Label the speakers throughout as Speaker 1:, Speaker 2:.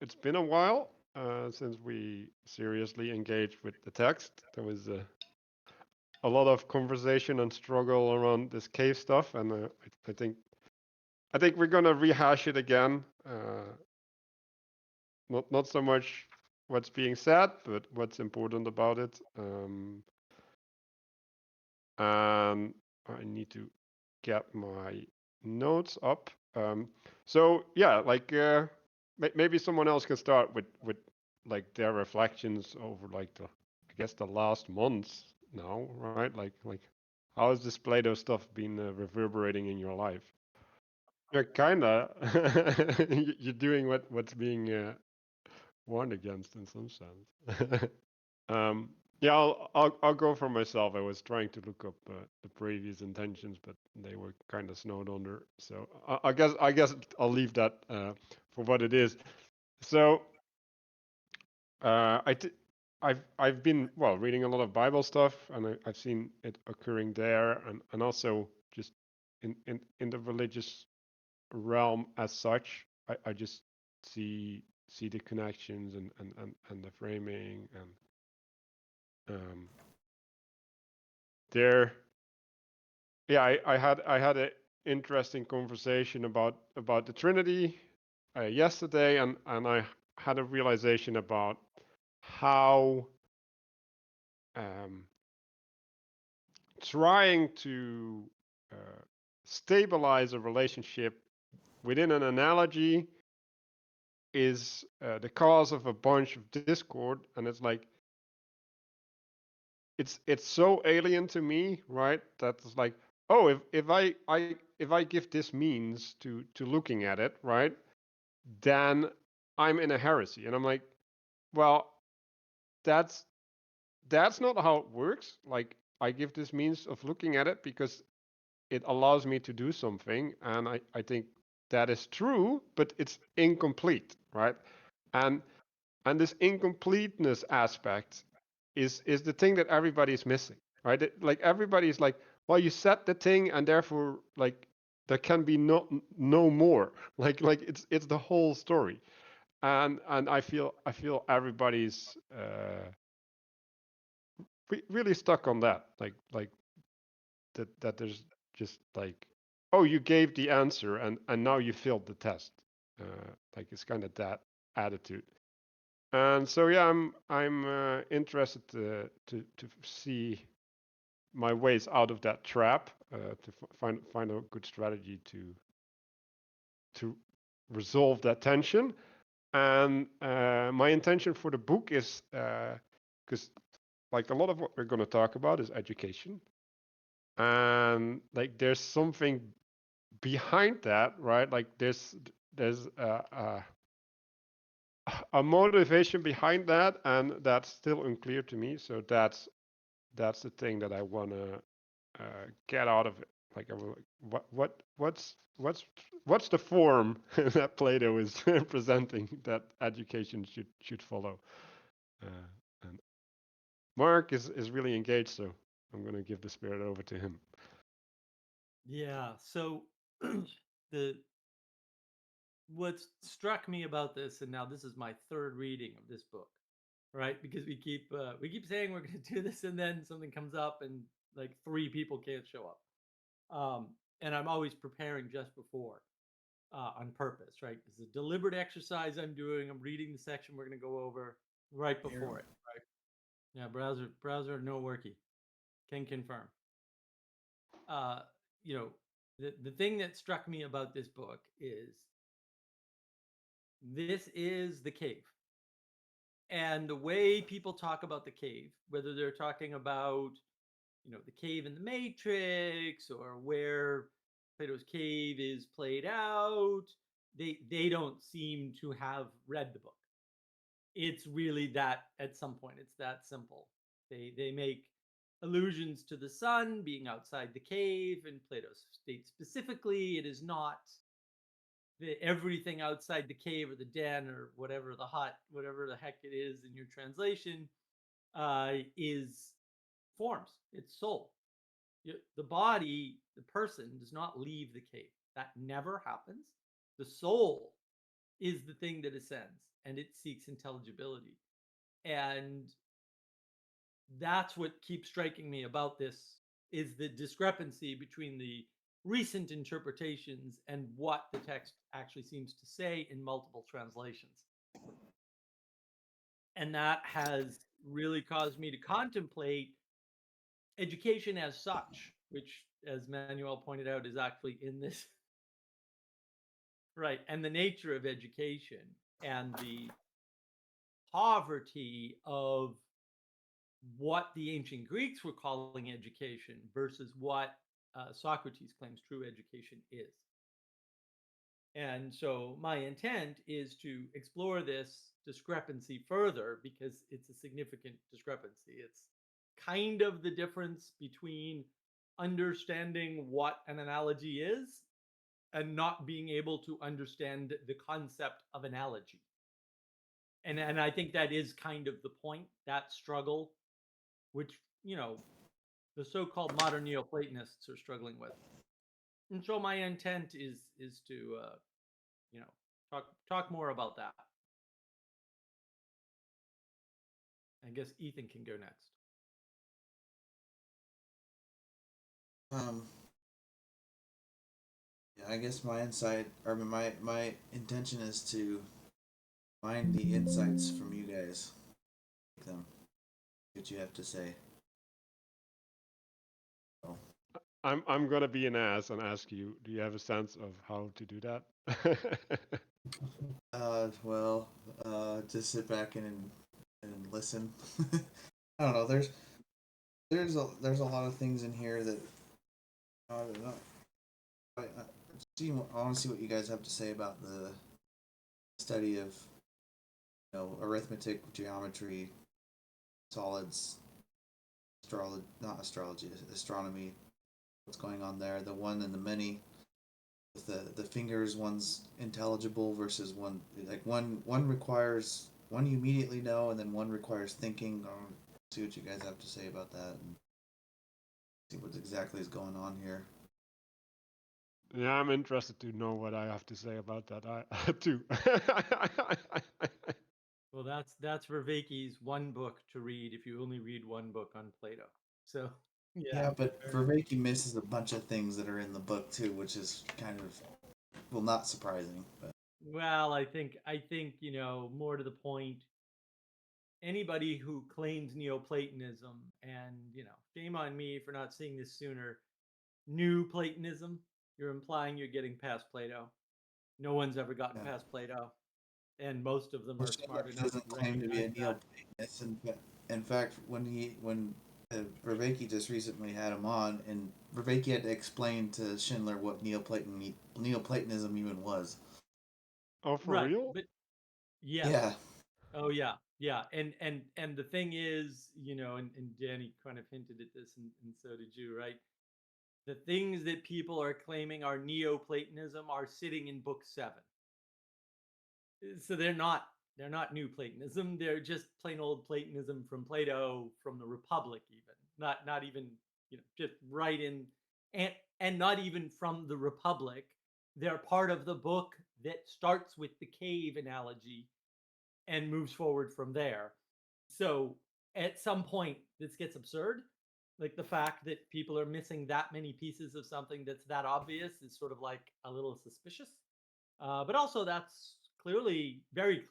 Speaker 1: it's been a while since we seriously engaged with the text. There was a lot of conversation and struggle around this cave stuff, and I think we're gonna rehash it again. Not so much what's being said, but what's important about it. And I need to get my notes up. So yeah, like maybe someone else can start with like their reflections over like I guess the last months now, right? Like how has this Plato stuff been reverberating in your life? Yeah, kinda. You're doing what's being warned against in some sense. Um, yeah, I'll go for myself. I was trying to look up the previous intentions, but they were kind of snowed under. So I guess I'll leave that for what it is. So uh, I t- I've been well reading a lot of Bible stuff, and I've seen it occurring there, and also just in the religious realm as such. I just see the connections and the framing and there yeah, I had an interesting conversation about the Trinity yesterday, and I had a realization about how um, trying to uh, stabilize a relationship within an analogy is the cause of a bunch of discord, and it's like it's so alien to me, right? That it's like, oh, if I give this means to looking at it, right, then I'm in a heresy. And I'm like, well, that's that's not how it works. Like I give this means of looking at it because it allows me to do something, and I think that is true, but it's incomplete, right? And and this incompleteness aspect is the thing that everybody's missing, right? Like everybody's like, well, you said the thing, and therefore, like, there can be no more. Like it's the whole story, and I feel everybody's really stuck on that. Like that there's just like, oh, you gave the answer, and now you failed the test. Like it's kind of that attitude. And so yeah, I'm interested to see my ways out of that trap, to find a good strategy to resolve that tension. And my intention for the book is because like a lot of what we're going to talk about is education, and like there's something behind that, right? Like there's a motivation behind that, and that's still unclear to me. So that's the thing that I want to get out of it. Like, what's the form that Plato is presenting that education should follow? And Mark is really engaged, so I'm going to give the spirit over to him.
Speaker 2: Yeah. So the what struck me about this, and now this is my third reading of this book, right? Because we keep saying we're going to do this, and then something comes up, and like three people can't show up. And I'm always preparing just before on purpose, right? It's a deliberate exercise I'm doing. I'm reading the section we're going to go over right before
Speaker 3: Here.
Speaker 2: it. Right? Yeah, browser no worky. Can confirm. Uh, you know, the thing that struck me about this book is this is the cave. And the way people talk about the cave, whether they're talking about, the cave in the Matrix or where Plato's cave is played out, they don't seem to have read the book. It's really that at some point it's that simple. They make allusions to the sun being outside the cave, and Plato states specifically it is not everything outside the cave or the den or whatever the heck it is in your translation is forms. It's soul. The body, the person, does not leave the cave. That never happens. The soul is the thing that ascends. and it seeks intelligibility. And that's what keeps striking me about this is the discrepancy between the recent interpretations and what the text actually seems to say in multiple translations. And that has really caused me to contemplate education as such, which, as Manuel pointed out, is actually in this. Right, and the nature of education and the poverty of what the ancient Greeks were calling education versus what Socrates claims true education is. And so my intent is to explore this discrepancy further because it's a significant discrepancy. It's kind of the difference between understanding what an analogy is and not being able to understand the concept of analogy. And I think that is kind of the point, that struggle, which, the so-called modern Neoplatonists are struggling with. And so my intent is to you know talk more about that. I guess Ethan can go next.
Speaker 3: Um, yeah, I guess my insight, or my intention is to find the insights from you guys, take them, what you have to say. So,
Speaker 1: I'm gonna be an ass and ask you, do you have a sense of how to do that?
Speaker 3: well, just sit back and listen. I don't know. There's a lot of things in here that I don't know. I want to see what you guys have to say about the study of arithmetic, geometry, solids, not astrology, astronomy. What's going on there? The one and the many. With the fingers, one's intelligible versus one like one requires one you immediately know, and then one requires thinking. See what you guys have to say about that, and see what exactly is going on here.
Speaker 1: Yeah, I'm interested to know what I have to say about that. I too.
Speaker 2: Well, that's Vervaeke's one book to read if you only read one book on Plato. So yeah.
Speaker 3: Yeah, but Vervaeke misses a bunch of things that are in the book too, which is kind of not surprising. But
Speaker 2: Well, I think more to the point, anybody who claims Neoplatonism, and shame on me for not seeing this sooner, new Platonism, you're implying you're getting past Plato. No one's ever gotten
Speaker 3: yeah.
Speaker 2: past Plato, and most of them
Speaker 3: Well,
Speaker 2: are smart
Speaker 3: Schindler
Speaker 2: enough
Speaker 3: doesn't
Speaker 2: to
Speaker 3: claim to be
Speaker 2: recognize
Speaker 3: a
Speaker 2: that.
Speaker 3: Neoplatonist. In fact, when Vervaeke just recently had him on, and Vervaeke had to explain to Schindler what Neoplatonism even was.
Speaker 1: Oh, for
Speaker 2: Right,
Speaker 1: real?
Speaker 2: but yes.
Speaker 3: Yeah,
Speaker 2: Oh yeah, yeah. And the thing is, and Danny kind of hinted at this, and so did you, right? The things that people are claiming are Neoplatonism are sitting in book 7. So they're not new Platonism. They're just plain old Platonism from Plato, from the Republic, even not even just right in, and and not even from the Republic. They're part of the book that starts with the cave analogy and moves forward from there. So at some point, this gets absurd. Like the fact that people are missing that many pieces of something that's that obvious is sort of like a little suspicious. But also, that's clearly, very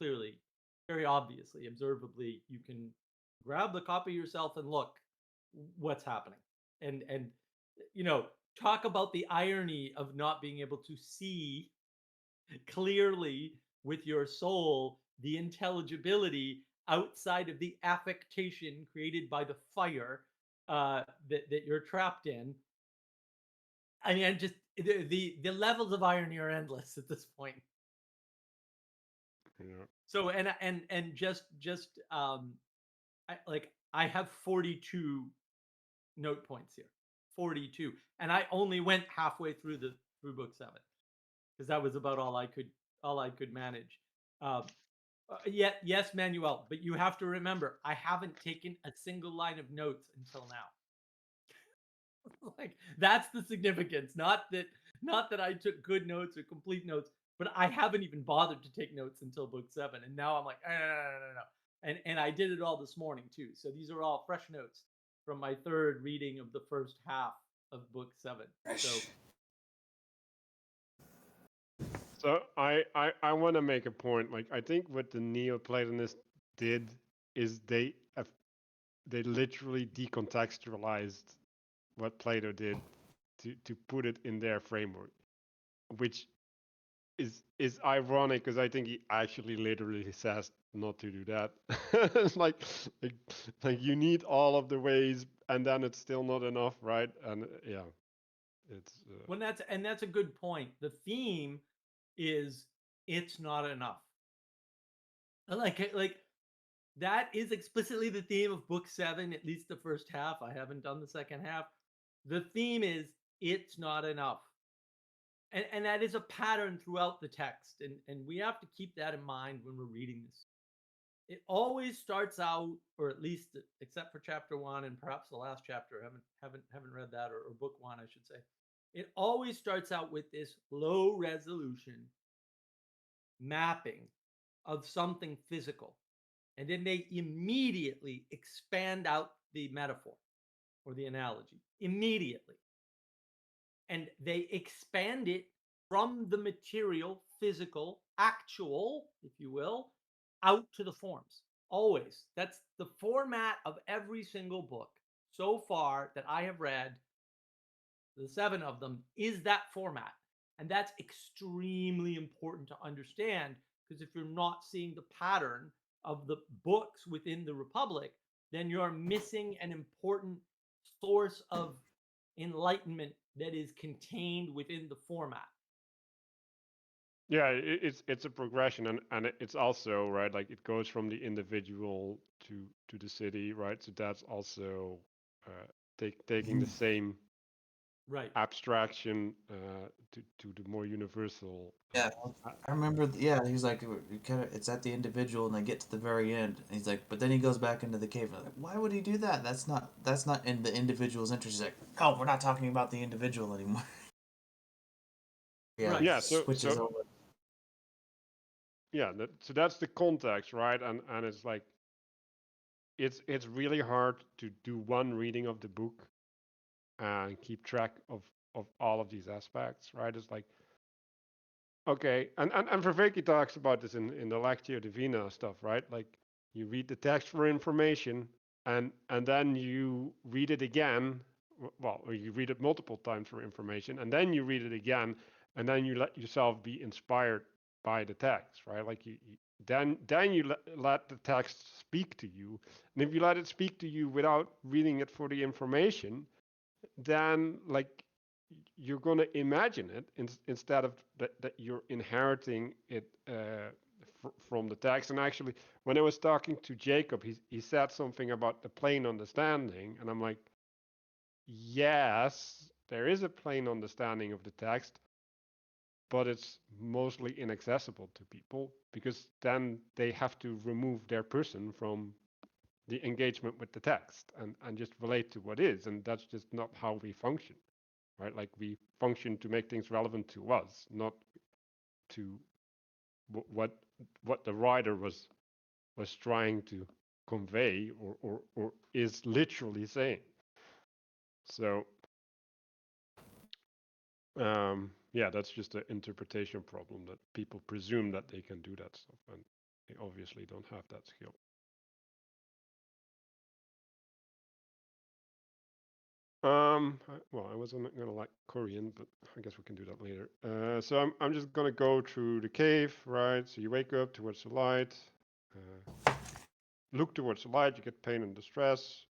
Speaker 2: obviously, observably, you can grab the copy yourself and look what's happening. And you know, talk about the irony of not being able to see clearly with your soul the intelligibility outside of the affectation created by the fire that you're trapped in. I mean, just the levels of irony are endless at this point.
Speaker 1: Yeah.
Speaker 2: So and just I have 42 note points here, 42, and I only went halfway through book 7 because that was about all I could manage. Um, yeah, yes, Manuel, but you have to remember, I haven't taken a single line of notes until now. Like that's the significance. Not that I took good notes or complete notes. but I haven't even bothered to take notes until book 7, and now I'm like, no. And I did it all this morning too. So these are all fresh notes from my third reading of the first half of book 7. So
Speaker 1: So I want to make a point. Like I think what the Neoplatonists did is they literally decontextualized what Plato did to put it in their framework, which is ironic because I think he actually literally says not to do that. It's like like you need all of the ways, and then it's still not enough, right? And yeah, it's
Speaker 2: when that's a good point. The theme is it's not enough. Like that is explicitly the theme of book 7, at least the first half. I haven't done the second half. The theme is it's not enough. And that is a pattern throughout the text. And we have to keep that in mind when we're reading this. It always starts out, or at least except for chapter 1 and perhaps the last chapter, haven't read that, or book 1, I should say. It always starts out with this low resolution mapping of something physical. And then they immediately expand out the metaphor or the analogy immediately. And they expand it from the material, physical, actual, if you will, out to the forms. Always. That's the format of every single book so far that I have read, the 7 of them, is that format. And that's extremely important to understand, because if you're not seeing the pattern of the books within the Republic, then you're missing an important source of enlightenment that is contained within the format.
Speaker 1: yeah, it's a progression, and it's also right. Like it goes from the individual to the city, right? So that's also taking the same
Speaker 2: Right.
Speaker 1: abstraction to the more universal.
Speaker 3: Yeah, I remember. Yeah, he's like, it's at the individual, and they get to the very end. And he's like, but then he goes back into the cave. And I'm like, why would he do that? That's not in the individual's interest. He's like, no, we're not talking about the individual anymore. Yeah,
Speaker 2: Right.
Speaker 1: Yeah,
Speaker 3: switches over.
Speaker 1: yeah, so that's the context, right? And it's like it's really hard to do one reading of the book and keep track of all of these aspects, right? It's like okay, and Vervaeke talks about this in the Lectio Divina stuff, right? Like you read the text for information, and then you read it again. Well, or you read it multiple times for information, and then you read it again, and then you let yourself be inspired by the text, right? Like then you let the text speak to you, and if you let it speak to you without reading it for the information, then like you're going to imagine it instead of that you're inheriting it from the text. And actually, when I was talking to Jacob, he said something about the plain understanding, and I'm like, yes, there is a plain understanding of the text, but it's mostly inaccessible to people because then they have to remove their person from the engagement with the text and just relate to what is, and that's just not how we function, right? Like we function to make things relevant to us, not to what the writer was trying to convey or is literally saying. So yeah, that's just an interpretation problem that people presume that they can do that stuff, and they obviously don't have that skill. Well, I wasn't gonna like Korean, but I guess we can do that later. So I'm just gonna go through the cave, right? So you wake up towards the light, look towards the light, you get pain and distress.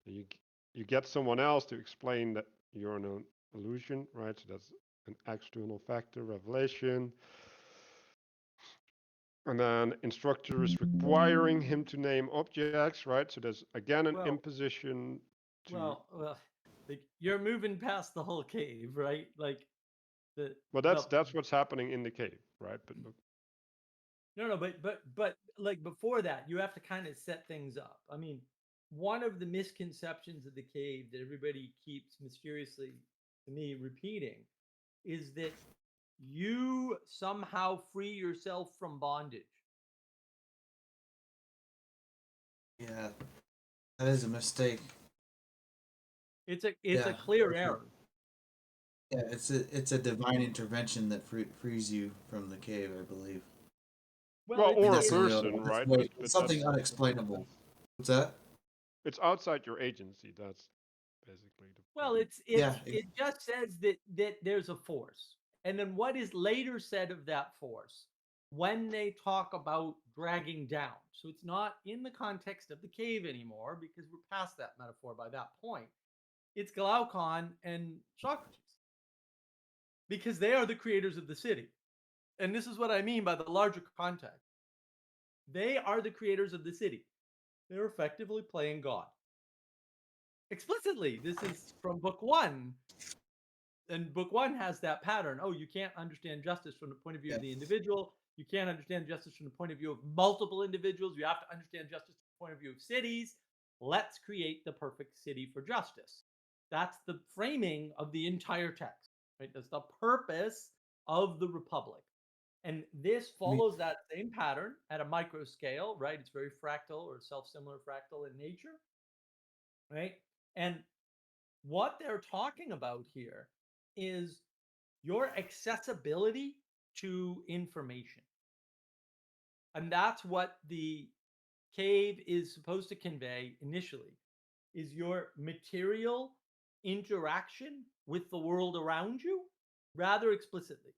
Speaker 1: You you get someone else to explain that you're an illusion, right? So that's an external factor, revelation. And then instructor is requiring him to name objects, right? So there's again an
Speaker 2: Well,
Speaker 1: imposition to.
Speaker 2: well, like you're moving past the whole cave, right? Like the
Speaker 1: Well,
Speaker 2: the
Speaker 1: that's what's happening in the cave, right? But
Speaker 2: no, but like before that, you have to kind of set things up. I mean, one of the misconceptions of the cave that everybody keeps mysteriously to me repeating is that you somehow free yourself from bondage.
Speaker 3: Yeah, that is a mistake.
Speaker 2: It's a
Speaker 3: Yeah,
Speaker 2: clear
Speaker 3: for sure.
Speaker 2: error.
Speaker 3: Yeah, it's a divine intervention that frees you from the cave, I believe.
Speaker 2: Well,
Speaker 1: Well,
Speaker 2: it's
Speaker 3: And
Speaker 1: or a
Speaker 3: that's
Speaker 2: it's
Speaker 1: person,
Speaker 3: that's
Speaker 1: right?
Speaker 3: way,
Speaker 1: But
Speaker 3: it's something
Speaker 1: that's
Speaker 3: unexplainable. What's that?
Speaker 1: it's outside your agency. That's basically the
Speaker 2: well,
Speaker 1: point.
Speaker 3: Yeah,
Speaker 2: it just says that there's a force. And then what is later said of that force when they talk about dragging down. So it's not in the context of the cave anymore because we're past that metaphor by that point. It's Glaucon and Socrates because they are the creators of the city. And this is what I mean by the larger context. They are the creators of the city. They're effectively playing God. Explicitly, this is from book one. And book one has that pattern. Oh, you can't understand justice from the point of view
Speaker 3: yeah.
Speaker 2: of the individual. You can't understand justice from the point of view of multiple individuals. You have to understand justice from the point of view of cities. Let's create the perfect city for justice. That's the framing of the entire text, right? That's the purpose of the Republic. And this
Speaker 3: I mean,
Speaker 2: follows that same pattern at a micro scale, right? It's very fractal or self-similar fractal in nature, right? And what they're talking about here is your accessibility to information. And that's what the cave is supposed to convey initially is your material interaction with the world around you rather explicitly.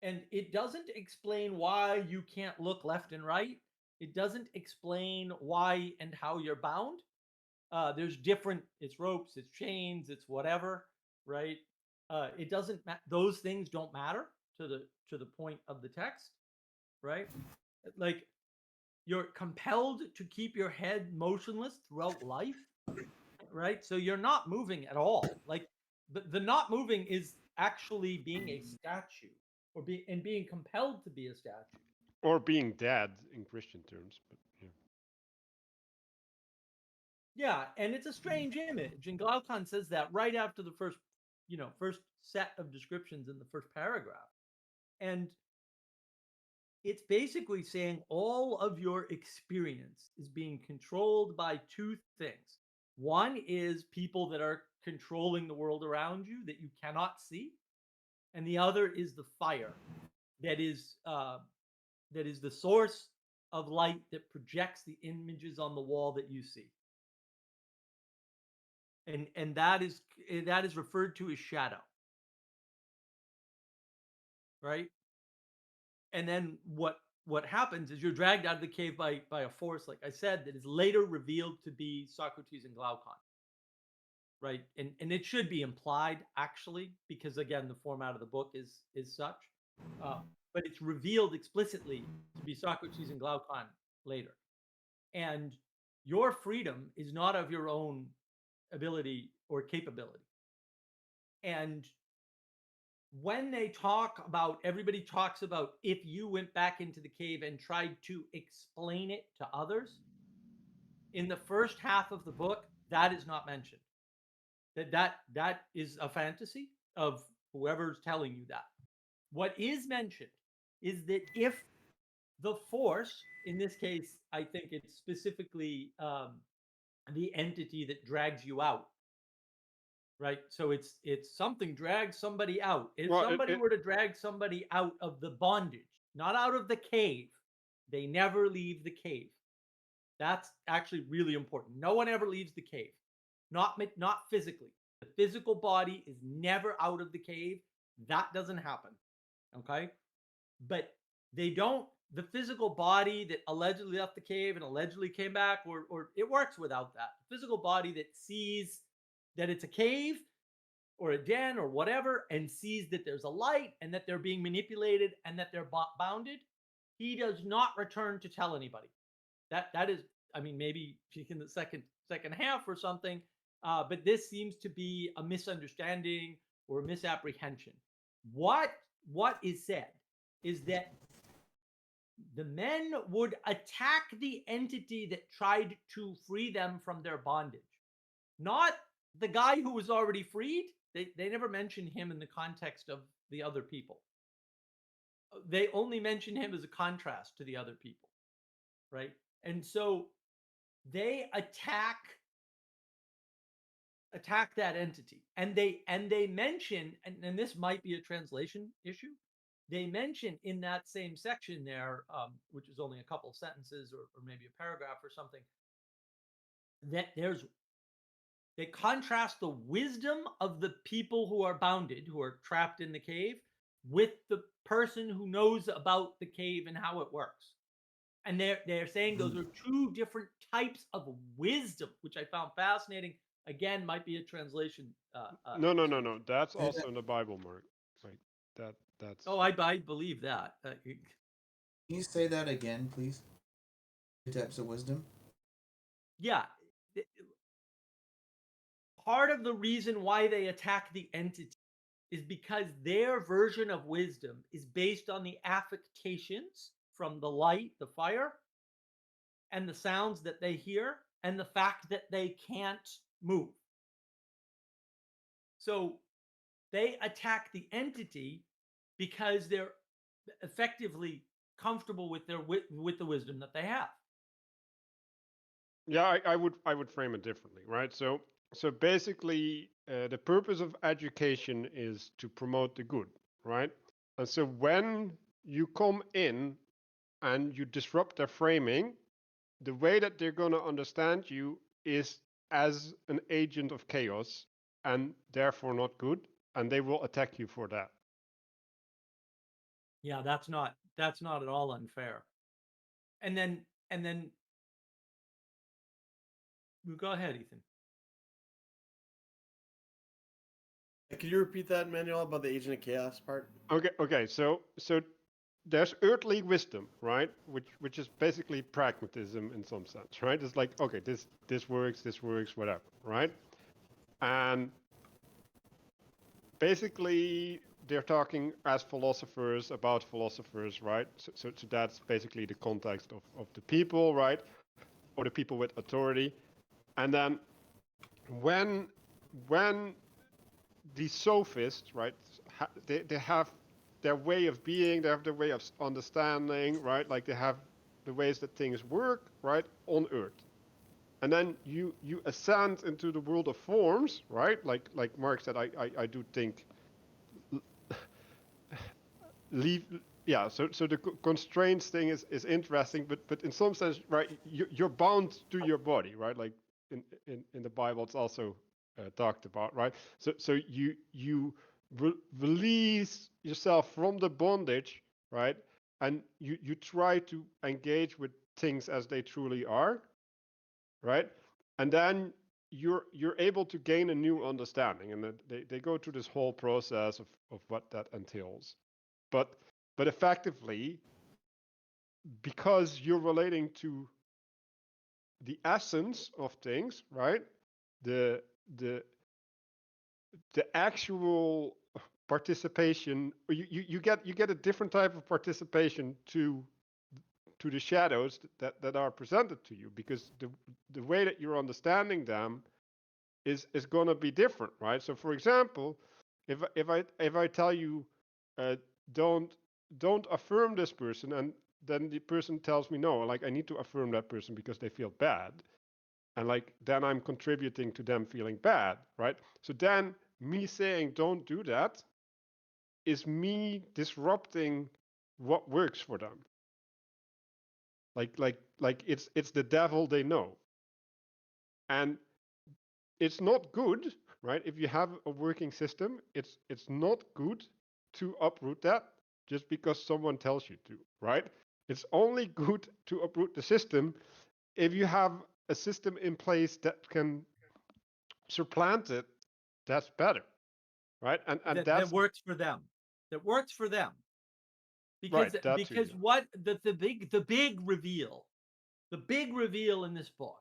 Speaker 2: And it doesn't explain why you can't look left and right. It doesn't explain why and how you're bound. There's different, it's ropes, it's chains, it's whatever, right? It doesn't those things don't matter to the point of the text, right? Like you're compelled to keep your head motionless throughout life, right? So you're not moving at all. Like the not moving is actually being a statue or being compelled to be a statue.
Speaker 1: Or being dead in Christian terms. But yeah.
Speaker 2: Yeah, and it's a strange image. And Glaucon says that right after the first, first set of descriptions in the first paragraph. And it's basically saying all of your experience is being controlled by two things. One is people that are controlling the world around you that you cannot see, and the other is the fire that is the source of light that projects the images on the wall that you see. And that is referred to as shadow, right? And then what happens is you're dragged out of the cave by a force, like I said, that is later revealed to be Socrates and Glaucon, right? And it should be implied actually, because again, the format of the book is such, uh, but it's revealed explicitly to be Socrates and Glaucon later. And your freedom is not of your own ability or capability. And when they talk about, everybody talks about if you went back into the cave and tried to explain it to others, in the first half of the book, that is not mentioned. That is a fantasy of whoever's telling you that. What is mentioned is that if the force, in this case, I think it's specifically the entity that drags you out, right? So it's something drags somebody out. If
Speaker 1: Well,
Speaker 2: somebody were to drag somebody out of the bondage, not out of the cave, they never leave the cave. That's actually really important. No one ever leaves the cave, not physically. The physical body is never out of the cave. That doesn't happen. Okay, but they don't. The physical body that allegedly left the cave and allegedly came back, or it works without that. The physical body that sees that it's a cave or a den or whatever and sees that there's a light and that they're being manipulated and that they're bounded, he does not return to tell anybody. That is, I mean, maybe in the second half or something, but this seems to be a misunderstanding or a misapprehension. What is said is that the men would attack the entity that tried to free them from their bondage, not the guy who was already freed. They never mention him in the context of the other people. They only mention him as a contrast to the other people, right? And so they attack that entity, and they mention, and this might be a translation issue. They mention in that same section there, which is only a couple sentences or maybe a paragraph or something, that they contrast the wisdom of the people who are bounded, who are trapped in the cave, with the person who knows about the cave and how it works. And they're saying those are two different types of wisdom, which I found fascinating. Again, might be a translation.
Speaker 1: No. That's also in the Bible, Mark. Like that's.
Speaker 2: Oh, I believe that.
Speaker 3: Can you say that again, please? Two types of wisdom.
Speaker 2: Yeah. Part of the reason why they attack the entity is because their version of wisdom is based on the affectations from the light, the fire, and the sounds that they hear, and the fact that they can't move. So they attack the entity because they're effectively comfortable with with the wisdom that they have.
Speaker 1: Yeah, I would frame it differently, right? So basically, the purpose of education is to promote the good, right? And so when you come in and you disrupt their framing, the way that they're going to understand you is as an agent of chaos and therefore not good, and they will attack you for that.
Speaker 2: Yeah, that's not at all unfair. And then go ahead, Ethan.
Speaker 4: Can you repeat that, Manuel, about the agent of chaos part?
Speaker 1: Okay. So there's earthly wisdom, right? Which is basically pragmatism in some sense, right? It's like, okay, this works, whatever, right? And basically they're talking as philosophers about philosophers, right? So that's basically the context of the people, right? Or the people with authority. And then when these sophists, right, they have their way of being, they have their way of understanding, right? Like they have the ways that things work, right, on Earth. And then you ascend into the world of forms, right? Like Mark said, I do think leave. Yeah, so the constraints thing is interesting, but in some sense, right, you're bound to your body, right? Like in the Bible, it's also talked about, right? So you release yourself from the bondage, right? And you try to engage with things as they truly are, right? And then you're able to gain a new understanding, and they go through this whole process of what that entails. But effectively, because you're relating to the essence of things, right? The the the actual participation, you get a different type of participation to the shadows that are presented to you, because the way that you're understanding them is going to be different, right? So for example, if I tell you uh, don't affirm this person, and then the person tells me no, like I need to affirm that person because they feel bad, and like then I'm contributing to them feeling bad, right? So then me saying don't do that is me disrupting what works for them. Like it's the devil they know. And it's not good, right? If you have a working system, it's not good to uproot that just because someone tells you to, right? It's only good to uproot the system if you have a system in place that can supplant it. That's better, right? And
Speaker 2: that
Speaker 1: that's
Speaker 2: works for them. That works for them. Because
Speaker 1: right. That too. Yeah.
Speaker 2: what the big reveal, in this book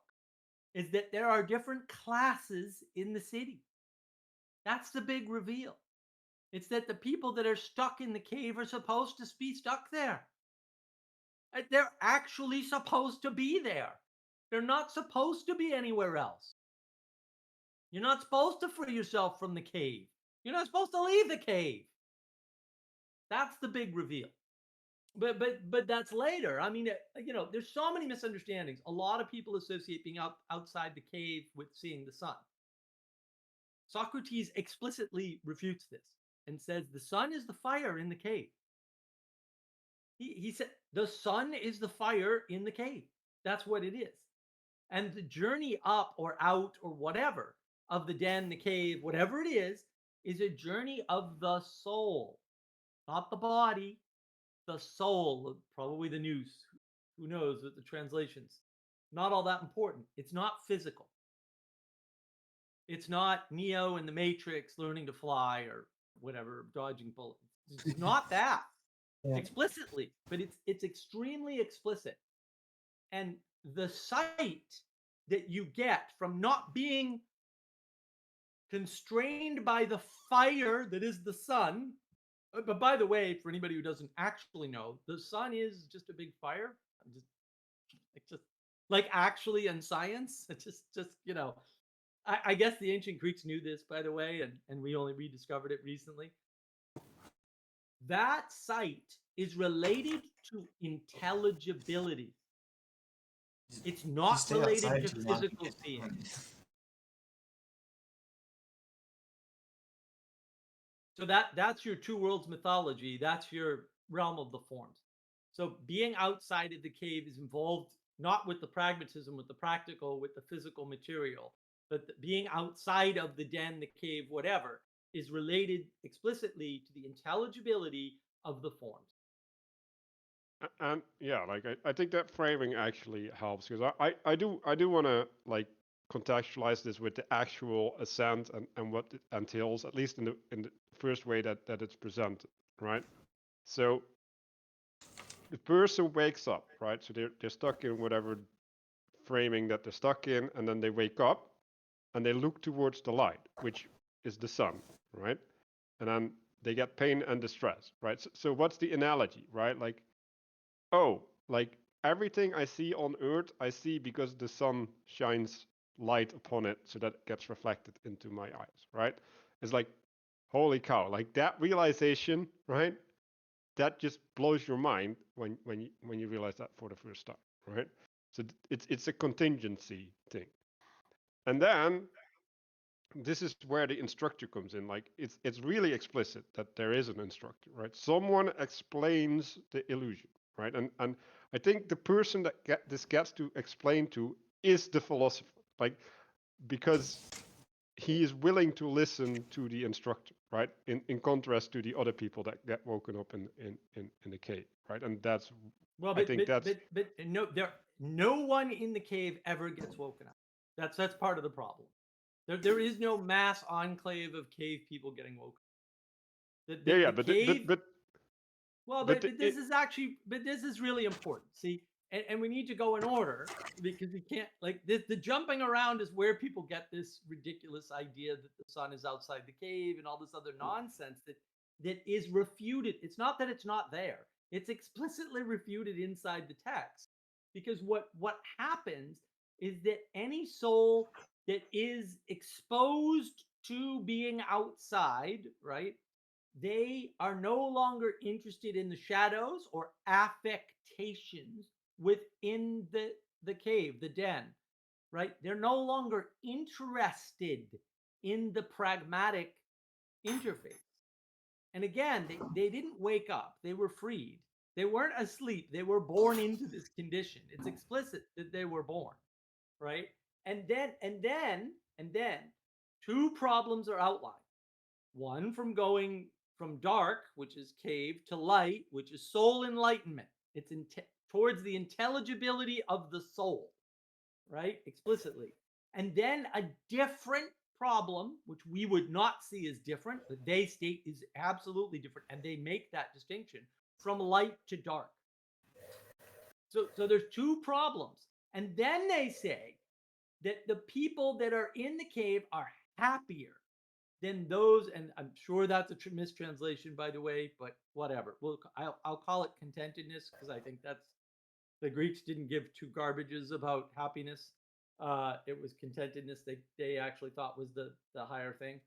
Speaker 2: is that there are different classes in the city. That's the big reveal. It's that the people that are stuck in the cave are supposed to be stuck there. They're actually supposed to be there. They're not supposed to be anywhere else. You're not supposed to free yourself from the cave. You're not supposed to leave the cave. That's the big reveal. But that's later. I mean, there's so many misunderstandings. A lot of people associate being outside the cave with seeing the sun. Socrates explicitly refutes this and says the sun is the fire in the cave. He said the sun is the fire in the cave. That's what it is. And the journey up or out or whatever of the den, the cave, whatever it is a journey of the soul, not the body, the soul, probably the nous. Who knows with the translations? Not all that important. It's not physical. It's not Neo in the Matrix learning to fly or whatever, dodging bullets. It's not that.
Speaker 3: Yeah.
Speaker 2: Explicitly, but it's extremely explicit. And the sight that you get from not being constrained by the fire that is the sun. But by the way, for anybody who doesn't actually know, the sun is just a big fire. Just like actually in science, it's just I guess the ancient Greeks knew this, by the way, and we only rediscovered it recently. That sight is related to intelligibility. It's not related to physical seeing. So that's your two worlds mythology. That's your realm of the forms. So being outside of the cave is involved not with the pragmatism, with the practical, with the physical material, but being outside of the den, the cave, whatever, is related explicitly to the intelligibility of the forms.
Speaker 1: And yeah, like I think that framing actually helps because I do want to like contextualize this with the actual ascent and what it entails, at least in the first way that it's presented, right? So the person wakes up, right? So they're stuck in whatever framing that they're stuck in, and then they wake up and they look towards the light, which is the sun, right? And then they get pain and distress, right? So what's the analogy, right? Like, oh, like everything I see on earth, I see because the sun shines light upon it, so that it gets reflected into my eyes, right? It's like, holy cow, like that realization, right? That just blows your mind when you realize that for the first time, right? So it's a contingency thing, and then this is where the instructor comes in. Like it's really explicit that there is an instructor, right? Someone explains the illusion, right? And I think the person that this gets to explain to is the philosopher, like because he is willing to listen to the instructor, right? In contrast to the other people that get woken up in the cave, right? And that's
Speaker 2: well,
Speaker 1: I think that's
Speaker 2: but no one in the cave ever gets woken up. That's part of the problem. There is no mass enclave of cave people getting woken up. The
Speaker 1: but
Speaker 2: cave.
Speaker 1: but
Speaker 2: This is really important. See, and we need to go in order because we can't like this. The jumping around is where people get this ridiculous idea that the sun is outside the cave and all this other nonsense that is refuted. It's not that it's not there. It's explicitly refuted inside the text. Because what happens is that any soul that is exposed to being outside, right? They are no longer interested in the shadows or affectations within the cave, the den, right? They're no longer interested in the pragmatic interface. And again, they didn't wake up, they were freed. They weren't asleep, they were born into this condition. It's explicit that they were born, right? And then two problems are outlined. One from going from dark, which is cave, to light, which is soul enlightenment. It's towards the intelligibility of the soul, right? Explicitly. And then a different problem, which we would not see as different, but they state is absolutely different, and they make that distinction from light to dark. So there's two problems. And then they say that the people that are in the cave are happier than those, and I'm sure that's a mistranslation, by the way, but whatever. I'll call it contentedness because I think that's the Greeks didn't give two garbages about happiness. It was contentedness they actually thought was the higher thing.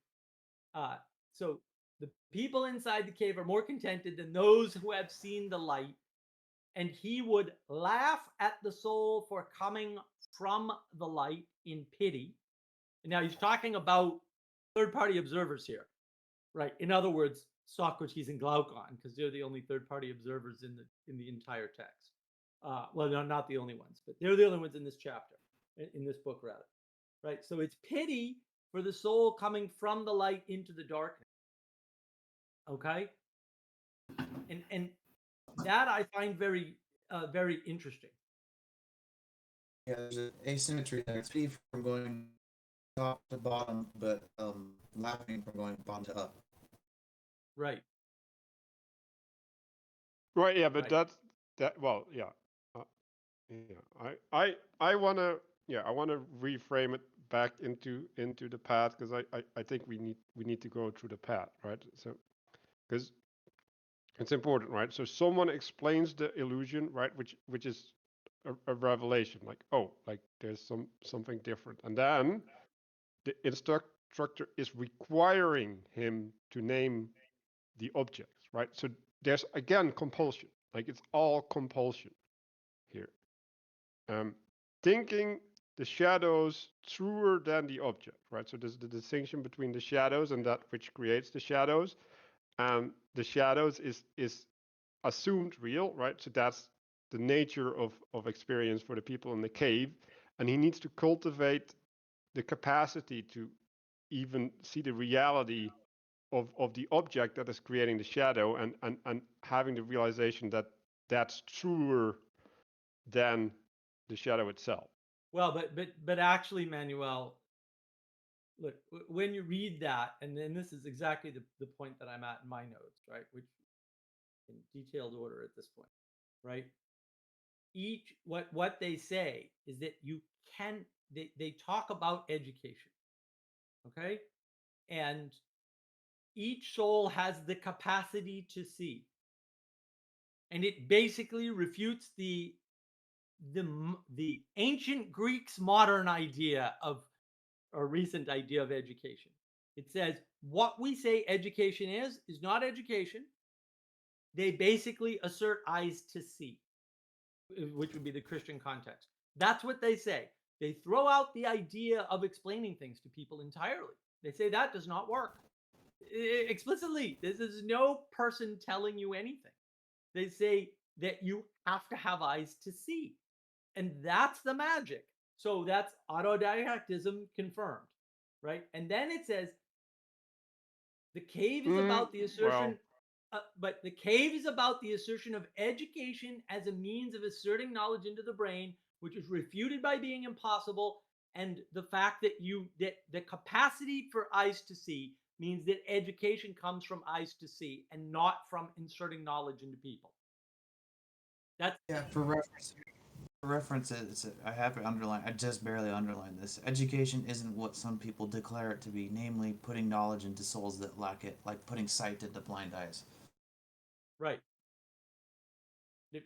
Speaker 2: So The people inside the cave are more contented than those who have seen the light, and he would laugh at the soul for coming from the light in pity. And now he's talking about third-party observers here, right? In other words, Socrates and Glaucon, because they're the only third-party observers in the entire text. Well, no, not the only ones, but they're the only ones in this chapter, in this book, rather. Right? So it's pity for the soul coming from the light into the darkness. Okay? And that I find very very interesting.
Speaker 3: Yeah, there's an asymmetry there. It's pity from going top to bottom, but laughing from going bottom to up.
Speaker 2: Right.
Speaker 1: Right. Yeah, but
Speaker 2: Right.
Speaker 1: that's that. Well, yeah. Yeah. I wanna. Yeah, I wanna reframe it back into the path because I think we need to go through the path, right? So because it's important, right? So someone explains the illusion, right? Which is a revelation, like, oh, like there's something different, and then the instructor is requiring him to name the objects, right? So there's again compulsion, like it's all compulsion here. Thinking the shadows truer than the object, right? So there's the distinction between the shadows and that which creates the shadows, and the shadows is assumed real, right? So that's the nature of experience for the people in the cave, and he needs to cultivate the capacity to even see the reality of the object that is creating the shadow, and having the realization that that's truer than the shadow itself.
Speaker 2: Well, but actually, Manuel, look, when you read that, and then this is exactly the point that I'm at in my notes, right? Which in detailed order at this point, right? Each what they say is that you can they talk about education, okay? And each soul has the capacity to see. And it basically refutes the ancient Greeks' modern idea of or recent idea of education. It says what we say education is not education. They basically assert eyes to see, which would be the Christian context. That's what they say. They throw out the idea of explaining things to people entirely. They say that does not work. Explicitly, this is no person telling you anything. They say that you have to have eyes to see. And that's the magic. So that's autodidactism confirmed, right? And then it says the cave is about the assertion, but the cave is about the assertion of education as a means of asserting knowledge into the brain, which is refuted by being impossible, and the fact that that the capacity for eyes to see means that education comes from eyes to see and not from inserting knowledge into people. That's
Speaker 3: Yeah, for reference. For reference, I have it underlined. I just barely underlined this. Education isn't what some people declare it to be, namely putting knowledge into souls that lack it, like putting sight into blind eyes.
Speaker 2: right.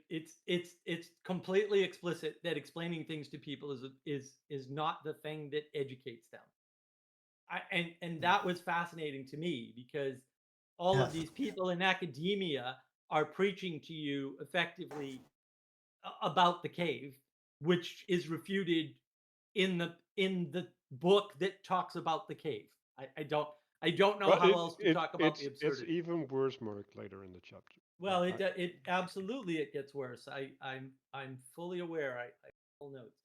Speaker 2: It's completely explicit that explaining things to people is not the thing that educates them. And that was fascinating to me because all of
Speaker 3: Yes.
Speaker 2: these people in academia are preaching to you effectively about the cave, which is refuted in the book that talks about the cave. I don't know
Speaker 1: Well,
Speaker 2: how else to talk about the
Speaker 1: it's
Speaker 2: absurdity.
Speaker 1: even worse, Mark, later in the chapter.
Speaker 2: Well, it absolutely it gets worse. I'm fully aware. I full notes.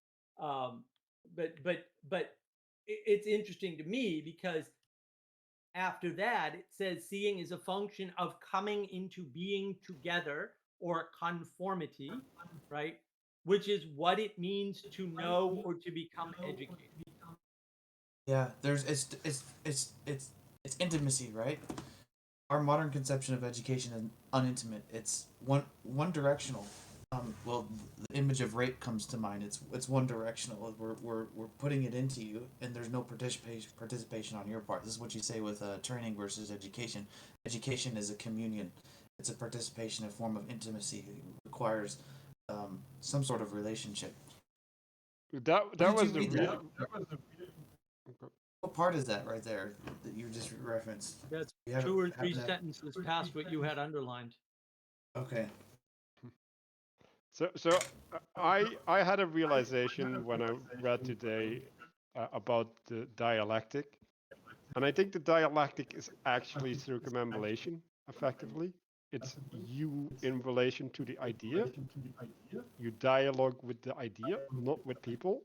Speaker 2: But it's interesting to me because after that it says seeing is a function of coming into being together or conformity, right? Which is what it means to know or to become educated.
Speaker 3: Yeah, there's it's intimacy, right? Our modern conception of education is unintimate. It's one directional. Well, the image of rape comes to mind. It's one directional. We're putting it into you, and there's no participation on your part. This is what you say with training versus education. Education is a communion. It's a participation, a form of intimacy. It requires some sort of relationship.
Speaker 1: That
Speaker 3: Did
Speaker 1: was
Speaker 3: you
Speaker 1: the
Speaker 3: read
Speaker 1: real.
Speaker 3: that?
Speaker 1: Okay.
Speaker 3: What part is that right there that you just referenced?
Speaker 2: That's
Speaker 3: You have
Speaker 2: 2 or
Speaker 3: have
Speaker 2: 3
Speaker 3: that-
Speaker 2: sentences past what you had underlined.
Speaker 3: Okay.
Speaker 1: So I had a realization when I read today about the dialectic, and I think the dialectic is actually circumambulation. Effectively, it's you in relation to the idea. You dialogue with the idea, not with people.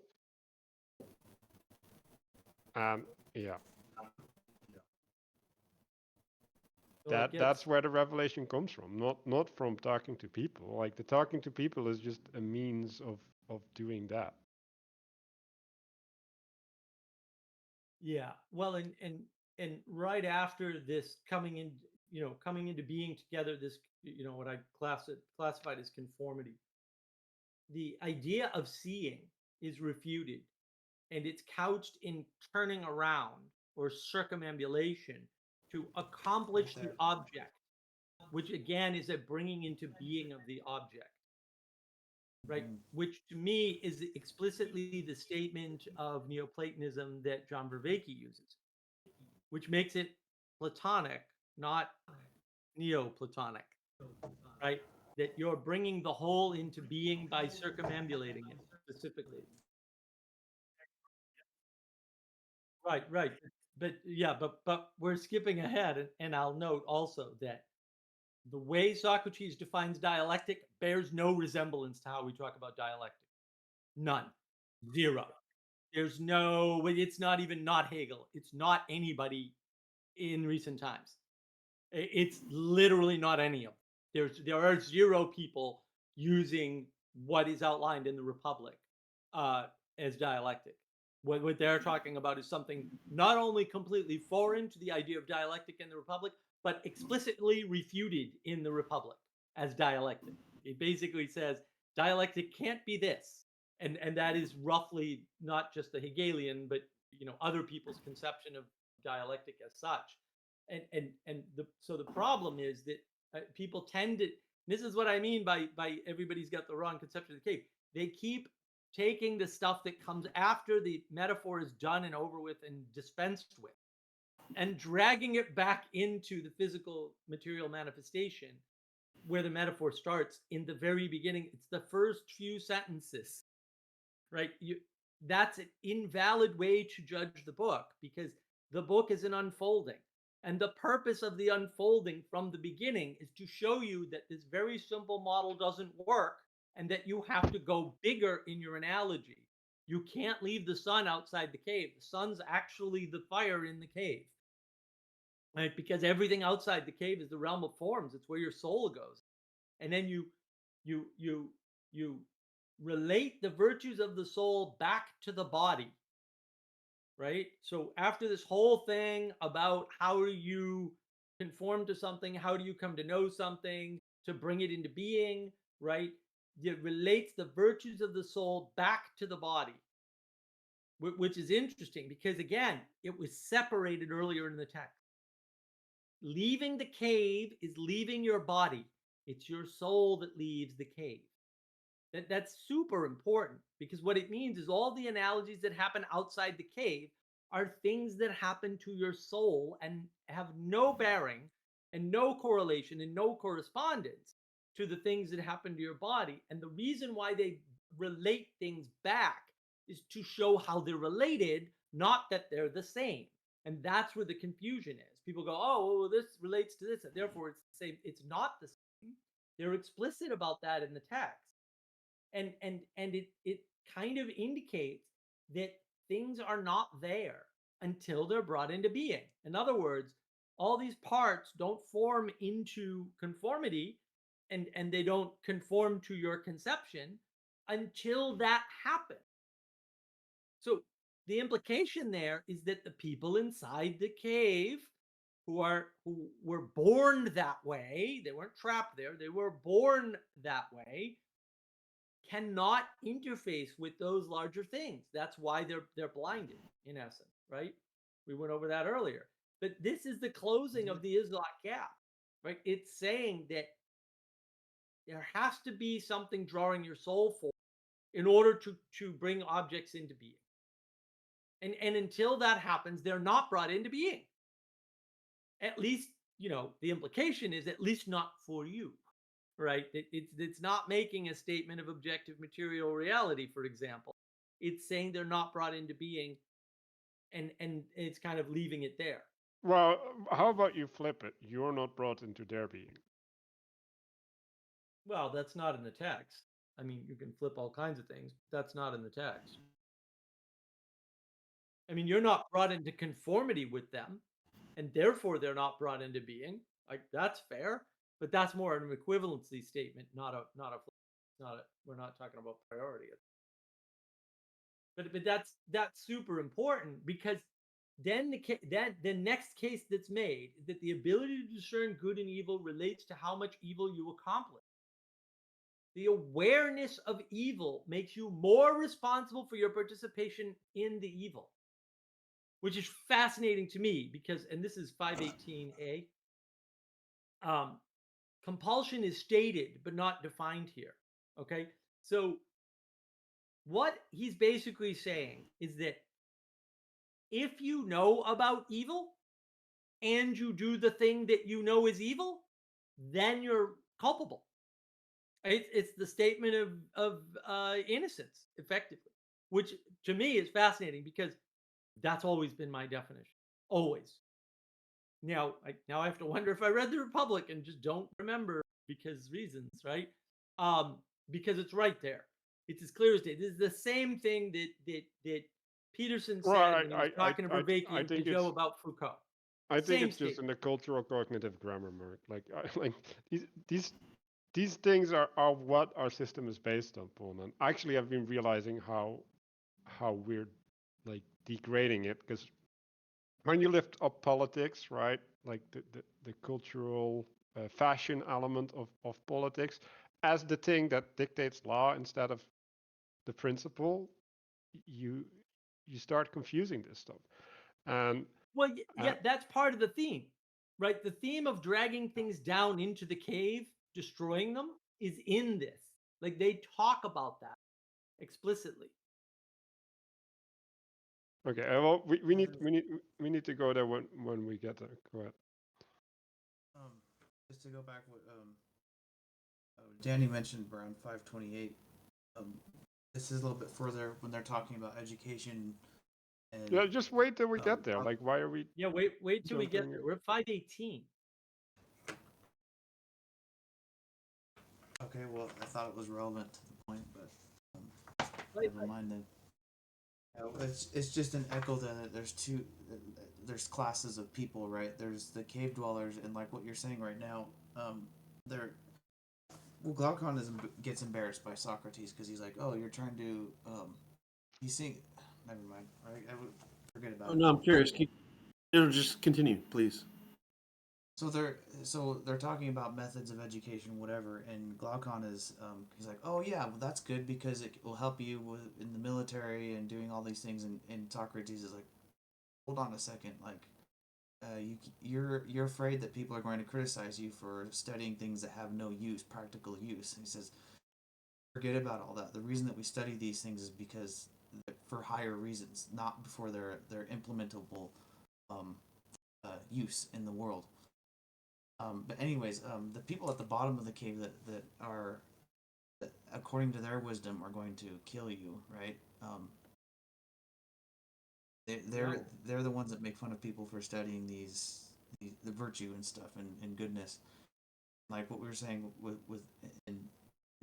Speaker 1: And yeah,
Speaker 2: So it
Speaker 1: that's
Speaker 2: gets
Speaker 1: where the revelation comes from, not from talking to people. Like the talking to people is just a means of doing that.
Speaker 2: yeah. Well, and right after this coming in, coming into being together, this what I classified as conformity. The idea of seeing is refuted, and it's couched in turning around or circumambulation to accomplish the
Speaker 3: There.
Speaker 2: object, which again is a bringing into being of the object, right?
Speaker 3: Mhm.
Speaker 2: Which to me is explicitly the statement of Neoplatonism that John Vervaeke uses, which makes it Platonic, not Neoplatonic, right? That you're bringing the whole into being by circumambulating it specifically. Right, right. But yeah, but we're skipping ahead, and I'll note also that the way Socrates defines dialectic bears no resemblance to how we talk about dialectic. None. Zero. There's no, it's not even not Hegel. It's not anybody in recent times. It's literally not any of them. There are zero people using what is outlined in the Republic as dialectic. What they're talking about is something not only completely foreign to the idea of dialectic in the Republic, but explicitly refuted in the Republic as dialectic. It basically says dialectic can't be this, and that is roughly not just the Hegelian, but other people's conception of dialectic as such. So the problem is that people tend to. This is what I mean by everybody's got the wrong conception of the cave. They keep taking the stuff that comes after the metaphor is done and over with and dispensed with, and dragging it back into the physical material manifestation where the metaphor starts in the very beginning. It's the first few sentences, right? That's an invalid way to judge the book, because the book is an unfolding. And the purpose of the unfolding from the beginning is to show you that this very simple model doesn't work, and that you have to go bigger in your analogy. You can't leave the sun outside the cave. The sun's actually the fire in the cave, right? Because everything outside the cave is the realm of forms. It's where your soul goes. And then you relate the virtues of the soul back to the body, right? So after this whole thing about how do you conform to something, how do you come to know something, to bring it into being, right? It relates the virtues of the soul back to the body, which is interesting because, again, it was separated earlier in the text. Leaving the cave is leaving your body. It's your soul that leaves the cave. That's super important, because what it means is all the analogies that happen outside the cave are things that happen to your soul and have no bearing and no correlation and no correspondence to the things that happen to your body. And the reason why they relate things back is to show how they're related, not that they're the same. And that's where the confusion is. People go, oh, well, this relates to this, and therefore it's the same. It's not the same. They're explicit about that in the text. And it kind of indicates that things are not there until they're brought into being. In other words, all these parts don't form into conformity, and they don't conform to your conception until that happens. So the implication there is that the people inside the cave who were born that way, they weren't trapped there, they were born that way, cannot interface with those larger things. That's why they're blinded, in essence, right? We went over that earlier. But this is the closing of the Islak gap, right? It's saying that there has to be something drawing your soul forward in order to bring objects into being. And until that happens, they're not brought into being. At least, the implication is at least not for you, right? It's not making a statement of objective material reality, for example. It's saying they're not brought into being, and it's kind of leaving it there.
Speaker 1: Well, how about you flip it? You're not brought into their being.
Speaker 2: Well, that's not in the text. I mean, you can flip all kinds of things, but that's not in the text. I mean, you're not brought into conformity with them, and therefore they're not brought into being. Like, that's fair, but that's more an equivalency statement, not a we're not talking about priority. But that's super important, because then the next case that's made is that the ability to discern good and evil relates to how much evil you accomplish. The awareness of evil makes you more responsible for your participation in the evil, which is fascinating to me because, and this is 518a, compulsion is stated but not defined here. Okay, so what he's basically saying is that if you know about evil and you do the thing that you know is evil, then you're culpable. It's the statement of innocence, effectively, which to me is fascinating because that's always been my definition. Always. Now I have to wonder if I read the Republic and just don't remember because reasons, right? Because it's right there. It's as clear as day. This is the same thing that Peterson said
Speaker 1: Well,
Speaker 2: when he was talking to Vervaeke
Speaker 1: I
Speaker 2: and
Speaker 1: think
Speaker 2: Peugeot
Speaker 1: it's
Speaker 2: about Foucault.
Speaker 1: I think
Speaker 2: Same
Speaker 1: it's just in
Speaker 2: statement.
Speaker 1: the cultural cognitive grammar, Mark. Like, like these things are what our system is based on, Paul. And actually, I've been realizing how we're like degrading it, because when you lift up politics, right, like the cultural fashion element of politics as the thing that dictates law instead of the principle, you you start confusing this stuff. And
Speaker 2: Well,
Speaker 1: uh,
Speaker 2: yeah, that's part of the theme, right? The theme of dragging things down into the cave, destroying them, is in this. Like, they talk about that explicitly.
Speaker 1: okay, well, we need to go there when we get there. Go ahead.
Speaker 3: Just to go back, what Danny mentioned around 528. This is a little bit further when they're talking about education and
Speaker 1: Yeah, just wait till we get there. Like, why are we
Speaker 2: Yeah, wait till we get
Speaker 1: jumping
Speaker 2: there.
Speaker 1: in?
Speaker 2: We're at 518.
Speaker 3: okay, well, I thought it was relevant to the point, but
Speaker 2: Right,
Speaker 3: never mind then. It's just an echo then that there's classes of people, right? There's the cave dwellers, and like what you're saying right now, they're well, Glaucon gets embarrassed by Socrates because he's like, oh, you're trying to he's saying, never mind, right? I would forget about
Speaker 4: Oh
Speaker 3: it.
Speaker 4: no, I'm curious. Just continue, please.
Speaker 3: So they're talking about methods of education, whatever, and Glaucon is he's like, oh yeah, well that's good because it will help you in the military and doing all these things, and Socrates is like, hold on a second, like, you're afraid that people are going to criticize you for studying things that have no use, practical use. And he says, forget about all that. The reason that we study these things is because for higher reasons, not before they're implementable use in the world. But anyways, the people at the bottom of the cave that are, that according to their wisdom, are going to kill you, right? They're the ones that make fun of people for studying the virtue and stuff and goodness. Like what we were saying with in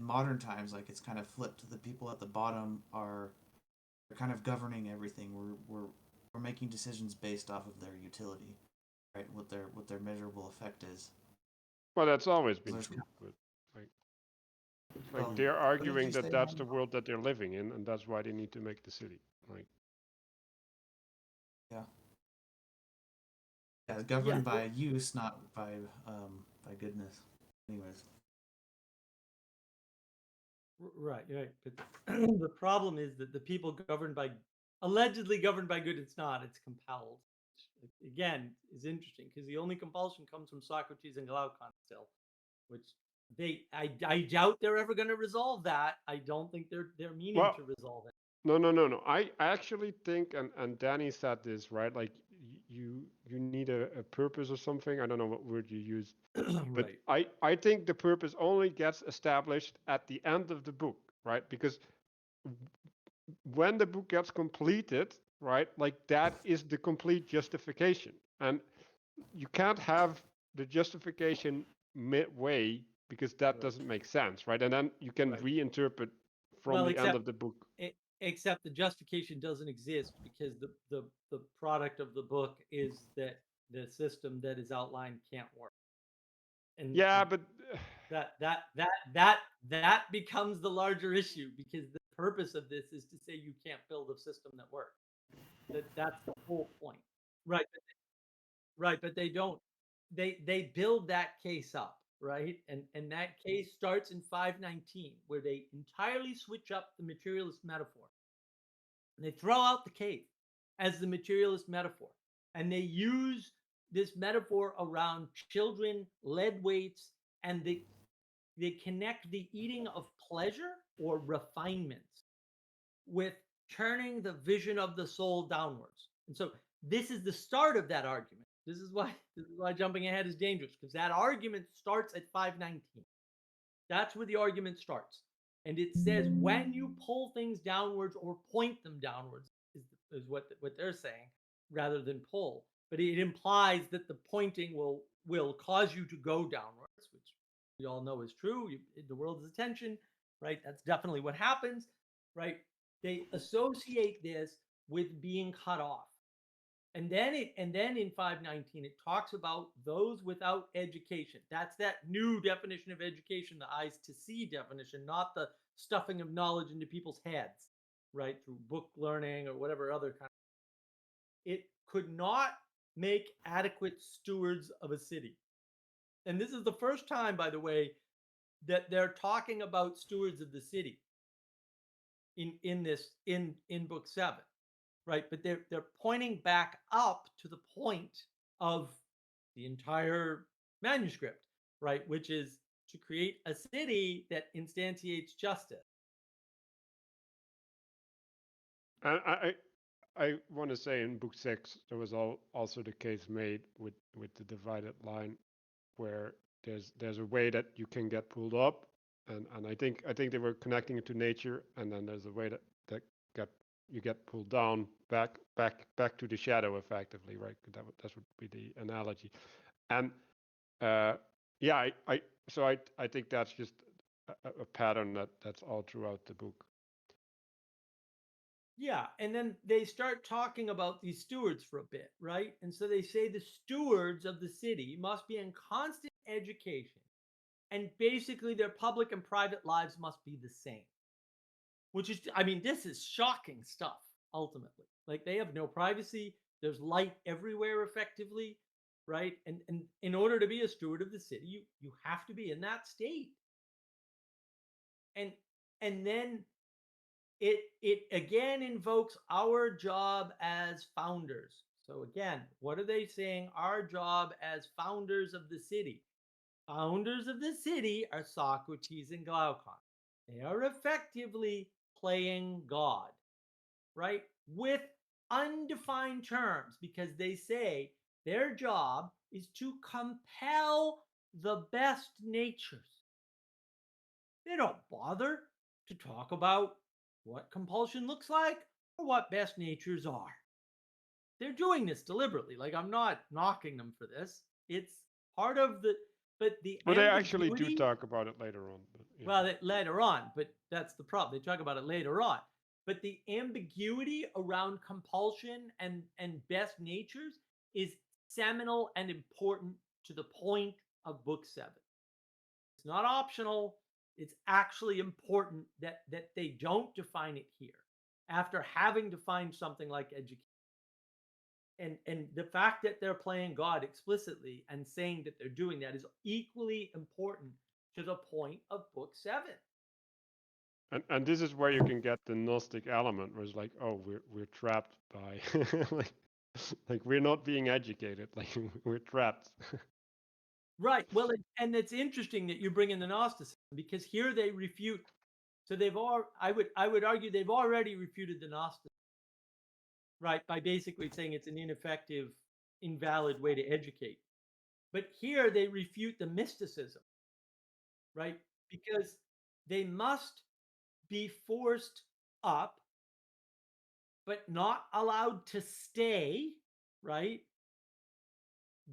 Speaker 3: modern times, like it's kind of flipped. The people at the bottom are kind of governing everything. We're making decisions based off of their utility, right? What their measurable effect is.
Speaker 1: Well, that's always been
Speaker 3: There's
Speaker 1: true, but like
Speaker 3: well,
Speaker 1: they're
Speaker 3: what did
Speaker 1: arguing
Speaker 3: you
Speaker 1: that
Speaker 3: say,
Speaker 1: that's the
Speaker 3: Manuel?
Speaker 1: world that they're living in, and that's why they need to make the city. Like,
Speaker 3: Yeah. Yeah,
Speaker 2: Yeah,
Speaker 3: governed by use, not by goodness. Anyways,
Speaker 2: right. But the problem is that the people allegedly governed by good, it's not. It's compelled. Again, is interesting because the only compulsion comes from Socrates and Glaucon still, which I doubt they're ever going to resolve that. I don't think they're meaning
Speaker 1: well,
Speaker 2: to resolve it.
Speaker 1: No. I actually think, and Danny said this, right? Like you need a purpose or something. I don't know what word you used, but
Speaker 2: Right.
Speaker 1: I think the purpose only gets established at the end of the book, right? Because when the book gets completed, right, like that is the complete justification, and you can't have the justification midway because that
Speaker 2: Right.
Speaker 1: doesn't make sense, right? And then you can
Speaker 2: Right.
Speaker 1: reinterpret from
Speaker 2: Well,
Speaker 1: the end of the book.
Speaker 2: except the justification doesn't exist because the product of the book is that the system that is outlined can't work.
Speaker 1: Yeah,
Speaker 2: And
Speaker 1: but
Speaker 2: that becomes the larger issue because the purpose of this is to say you can't build a system that works. That's the whole point. Right. Right, but they don't. They build that case up, right? And that case starts in 519, where they entirely switch up the materialist metaphor. And they throw out the cave as the materialist metaphor. And they use this metaphor around children, lead weights, and they connect the eating of pleasure or refinements with turning the vision of the soul downwards. And so this is the start of that argument. This is why jumping ahead is dangerous, because that argument starts at 519. That's where the argument starts. And it says when you pull things downwards or point them downwards is what they're saying, rather than pull. But it implies that the pointing will cause you to go downwards, which we all know is true. The world is attention, right? That's definitely what happens, right? They associate this with being cut off. And then in 519 it talks about those without education. That's that new definition of education, the eyes to see definition, not the stuffing of knowledge into people's heads, right, through book learning or whatever other kind. It could not make adequate stewards of a city. And this is the first time, by the way, that they're talking about stewards of the city in book 7. Right, but they're pointing back up to the point of the entire manuscript, right, which is to create a city that instantiates justice.
Speaker 1: And I want to say in book 6 there was also the case made with the divided line, where there's a way that you can get pulled up, and I think they were connecting it to nature, and then there's a way that get you get pulled down back to the shadow effectively, right? That would be the analogy. And uh, yeah, I think that's just a pattern that's all throughout the book.
Speaker 2: Yeah, and then they start talking about these stewards for a bit, right? And so they say the stewards of the city must be in constant education, and basically their public and private lives must be the same. Which is, I mean, this is shocking stuff, ultimately. Like, they have no privacy, there's light everywhere effectively, right? And in order to be a steward of the city, you have to be in that state. And then it again invokes our job as founders. So again, what are they saying? Our job as founders of the city. Founders of the city are Socrates and Glaucon. They are effectively playing God, right? With undefined terms, because they say their job is to compel the best natures. They don't bother to talk about what compulsion looks like or what best natures are. They're doing this deliberately. Like, I'm not knocking them for this. It's part of but the
Speaker 1: Well, they actually do
Speaker 2: ambiguity.
Speaker 1: talk about it later on. But yeah.
Speaker 2: Well, later on, but that's the problem. They talk about it later on. But the ambiguity around compulsion and best natures is seminal and important to the point of book 7. It's not optional. It's actually important that they don't define it here after having defined something like education. And the fact that they're playing God explicitly and saying that they're doing that is equally important to the point of book 7.
Speaker 1: And this is where you can get the Gnostic element, where it's like, oh, we're trapped by like we're not being educated, like we're trapped.
Speaker 2: Right. Well, and it's interesting that you bring in the Gnosticism, because here they refute So they've all I would argue they've already refuted the Gnostics, right, by basically saying it's an ineffective, invalid way to educate. But here they refute the mysticism, right? Because they must be forced up, but not allowed to stay, right?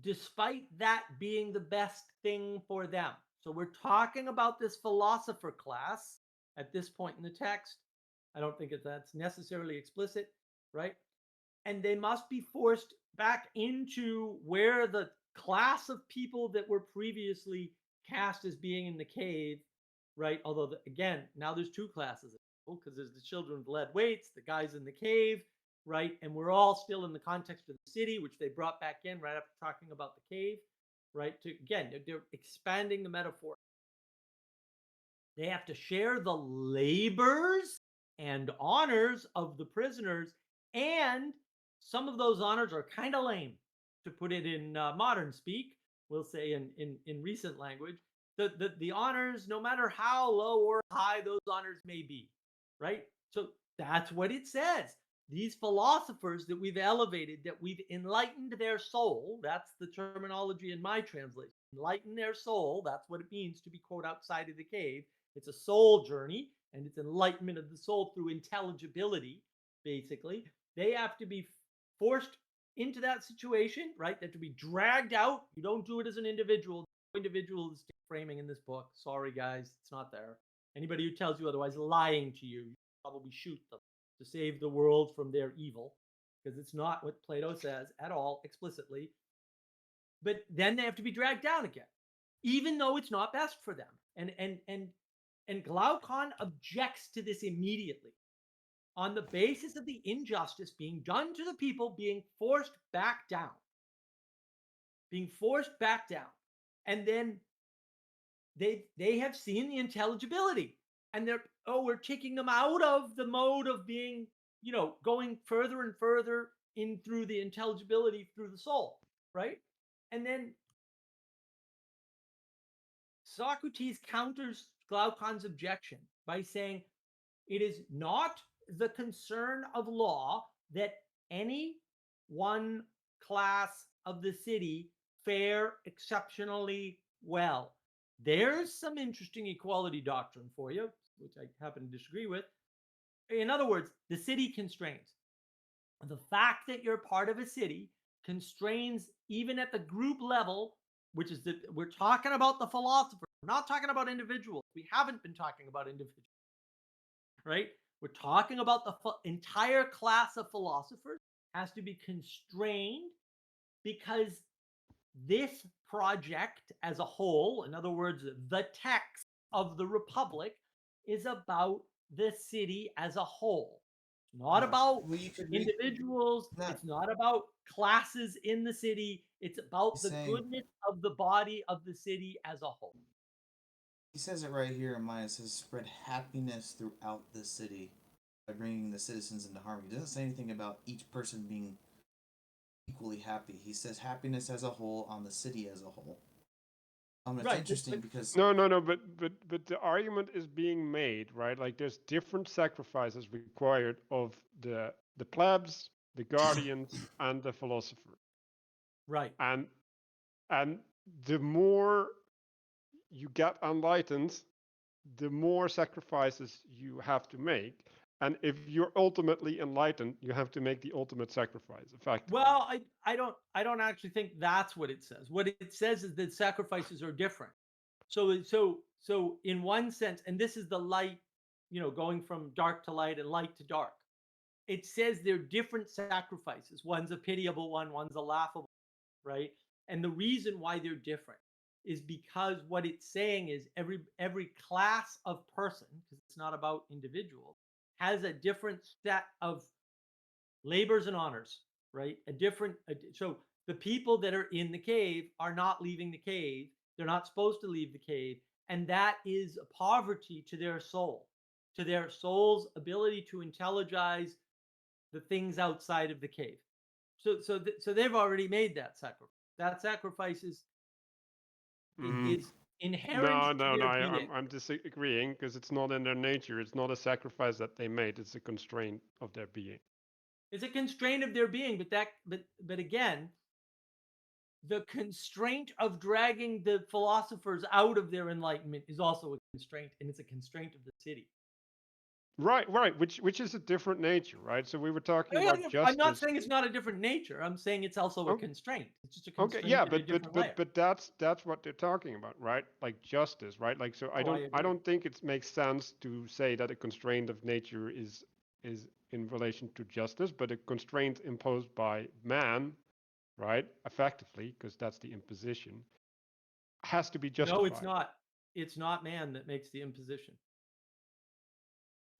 Speaker 2: Despite that being the best thing for them. So we're talking about this philosopher class at this point in the text. I don't think that's necessarily explicit, right? And they must be forced back into where the class of people that were previously cast as being in the cave, right? Although, again, now there's two classes of people because there's the children of lead weights, the guys in the cave, right? And we're all still in the context of the city, which they brought back in right after talking about the cave, right? To, again, they're expanding the metaphor. They have to share the labors and honors of the prisoners, and some of those honors are kind of lame, to put it in modern speak. We'll say in recent language, the honors, no matter how low or high those honors may be, right? So that's what it says. These philosophers that we've elevated, that we've enlightened their soul, that's the terminology in my translation. Enlighten their soul, that's what it means to be, quote, outside of the cave. It's a soul journey, and it's enlightenment of the soul through intelligibility, basically. They have to be forced into that situation, right? They have to be dragged out. You don't do it as an individual. No individual is framing in this book. Sorry, guys, it's not there. Anybody who tells you otherwise lying to you, you probably shoot them to save the world from their evil, because it's not what Plato says at all explicitly. But then they have to be dragged down again, even though it's not best for them. And Glaucon objects to this immediately on the basis of the injustice being done to the people being forced back down. Being forced back down. And then they have seen the intelligibility. And we're taking them out of the mode of being, going further and further in through the intelligibility through the soul, right? And then Socrates counters Glaucon's objection by saying it is not the concern of law that any one class of the city fare exceptionally well. There's some interesting equality doctrine for you, which I happen to disagree with. In other words, the city constrains. The fact that you're part of a city constrains, even at the group level, which is we're talking about the philosophers. We're not talking about individuals. We haven't been talking about individuals, right? We're talking about the entire class of philosophers has to be constrained because this project as a whole, in other words, the text of the Republic, is about the city as a whole. It's not about individuals. It's not about classes in the city. It's about the goodness of the body of the city as a whole.
Speaker 3: He says it right here in mine. It says spread happiness throughout the city by bringing the citizens into harmony. It doesn't say anything about each person being equally happy. He says happiness as a whole on the city as a whole. It's
Speaker 2: Right,
Speaker 3: interesting because
Speaker 1: No, but the argument is being made, right? Like there's different sacrifices required of the plebs, the guardians, and the philosopher.
Speaker 2: right.
Speaker 1: And the more you get enlightened, the more sacrifices you have to make. And if you're ultimately enlightened, you have to make the ultimate sacrifice, effectively.
Speaker 2: Well, I don't actually think that's what it says. What it says is that sacrifices are different. So in one sense, and this is the light, going from dark to light and light to dark. It says they're different sacrifices. One's a pitiable one, one's a laughable, right? And the reason why they're different is because what it's saying is every class of person, because it's not about individuals, has a different set of labors and honors, right? So the people that are in the cave are not leaving the cave. They're not supposed to leave the cave. And that is a poverty to their soul, to their soul's ability to intelligize the things outside of the cave. So they've already made that sacrifice. That sacrifice is inherent to
Speaker 1: No.
Speaker 2: their
Speaker 1: I'm
Speaker 2: being.
Speaker 1: I'm disagreeing because it's not in their nature. It's not a sacrifice that they made. It's a constraint of their being.
Speaker 2: It's a constraint of their being, but again, the constraint of dragging the philosophers out of their enlightenment is also a constraint, and it's a constraint of the city.
Speaker 1: Right. Which is a different nature, right? So we were talking
Speaker 2: Oh, yeah,
Speaker 1: about
Speaker 2: I'm not
Speaker 1: justice.
Speaker 2: saying it's not a different nature. I'm saying it's also a
Speaker 1: Oh,
Speaker 2: constraint. It's just a
Speaker 1: okay,
Speaker 2: constraint
Speaker 1: yeah,
Speaker 2: in a different layer.
Speaker 1: but that's what they're talking about, right? Like justice, right? Like so
Speaker 2: Oh, I
Speaker 1: I
Speaker 2: agree.
Speaker 1: don't think it makes sense to say that a constraint of nature is in relation to justice, but a constraint imposed by man, right? Effectively, because that's the imposition, has to be
Speaker 2: No, it's
Speaker 1: justified.
Speaker 2: not. It's not man that makes the imposition.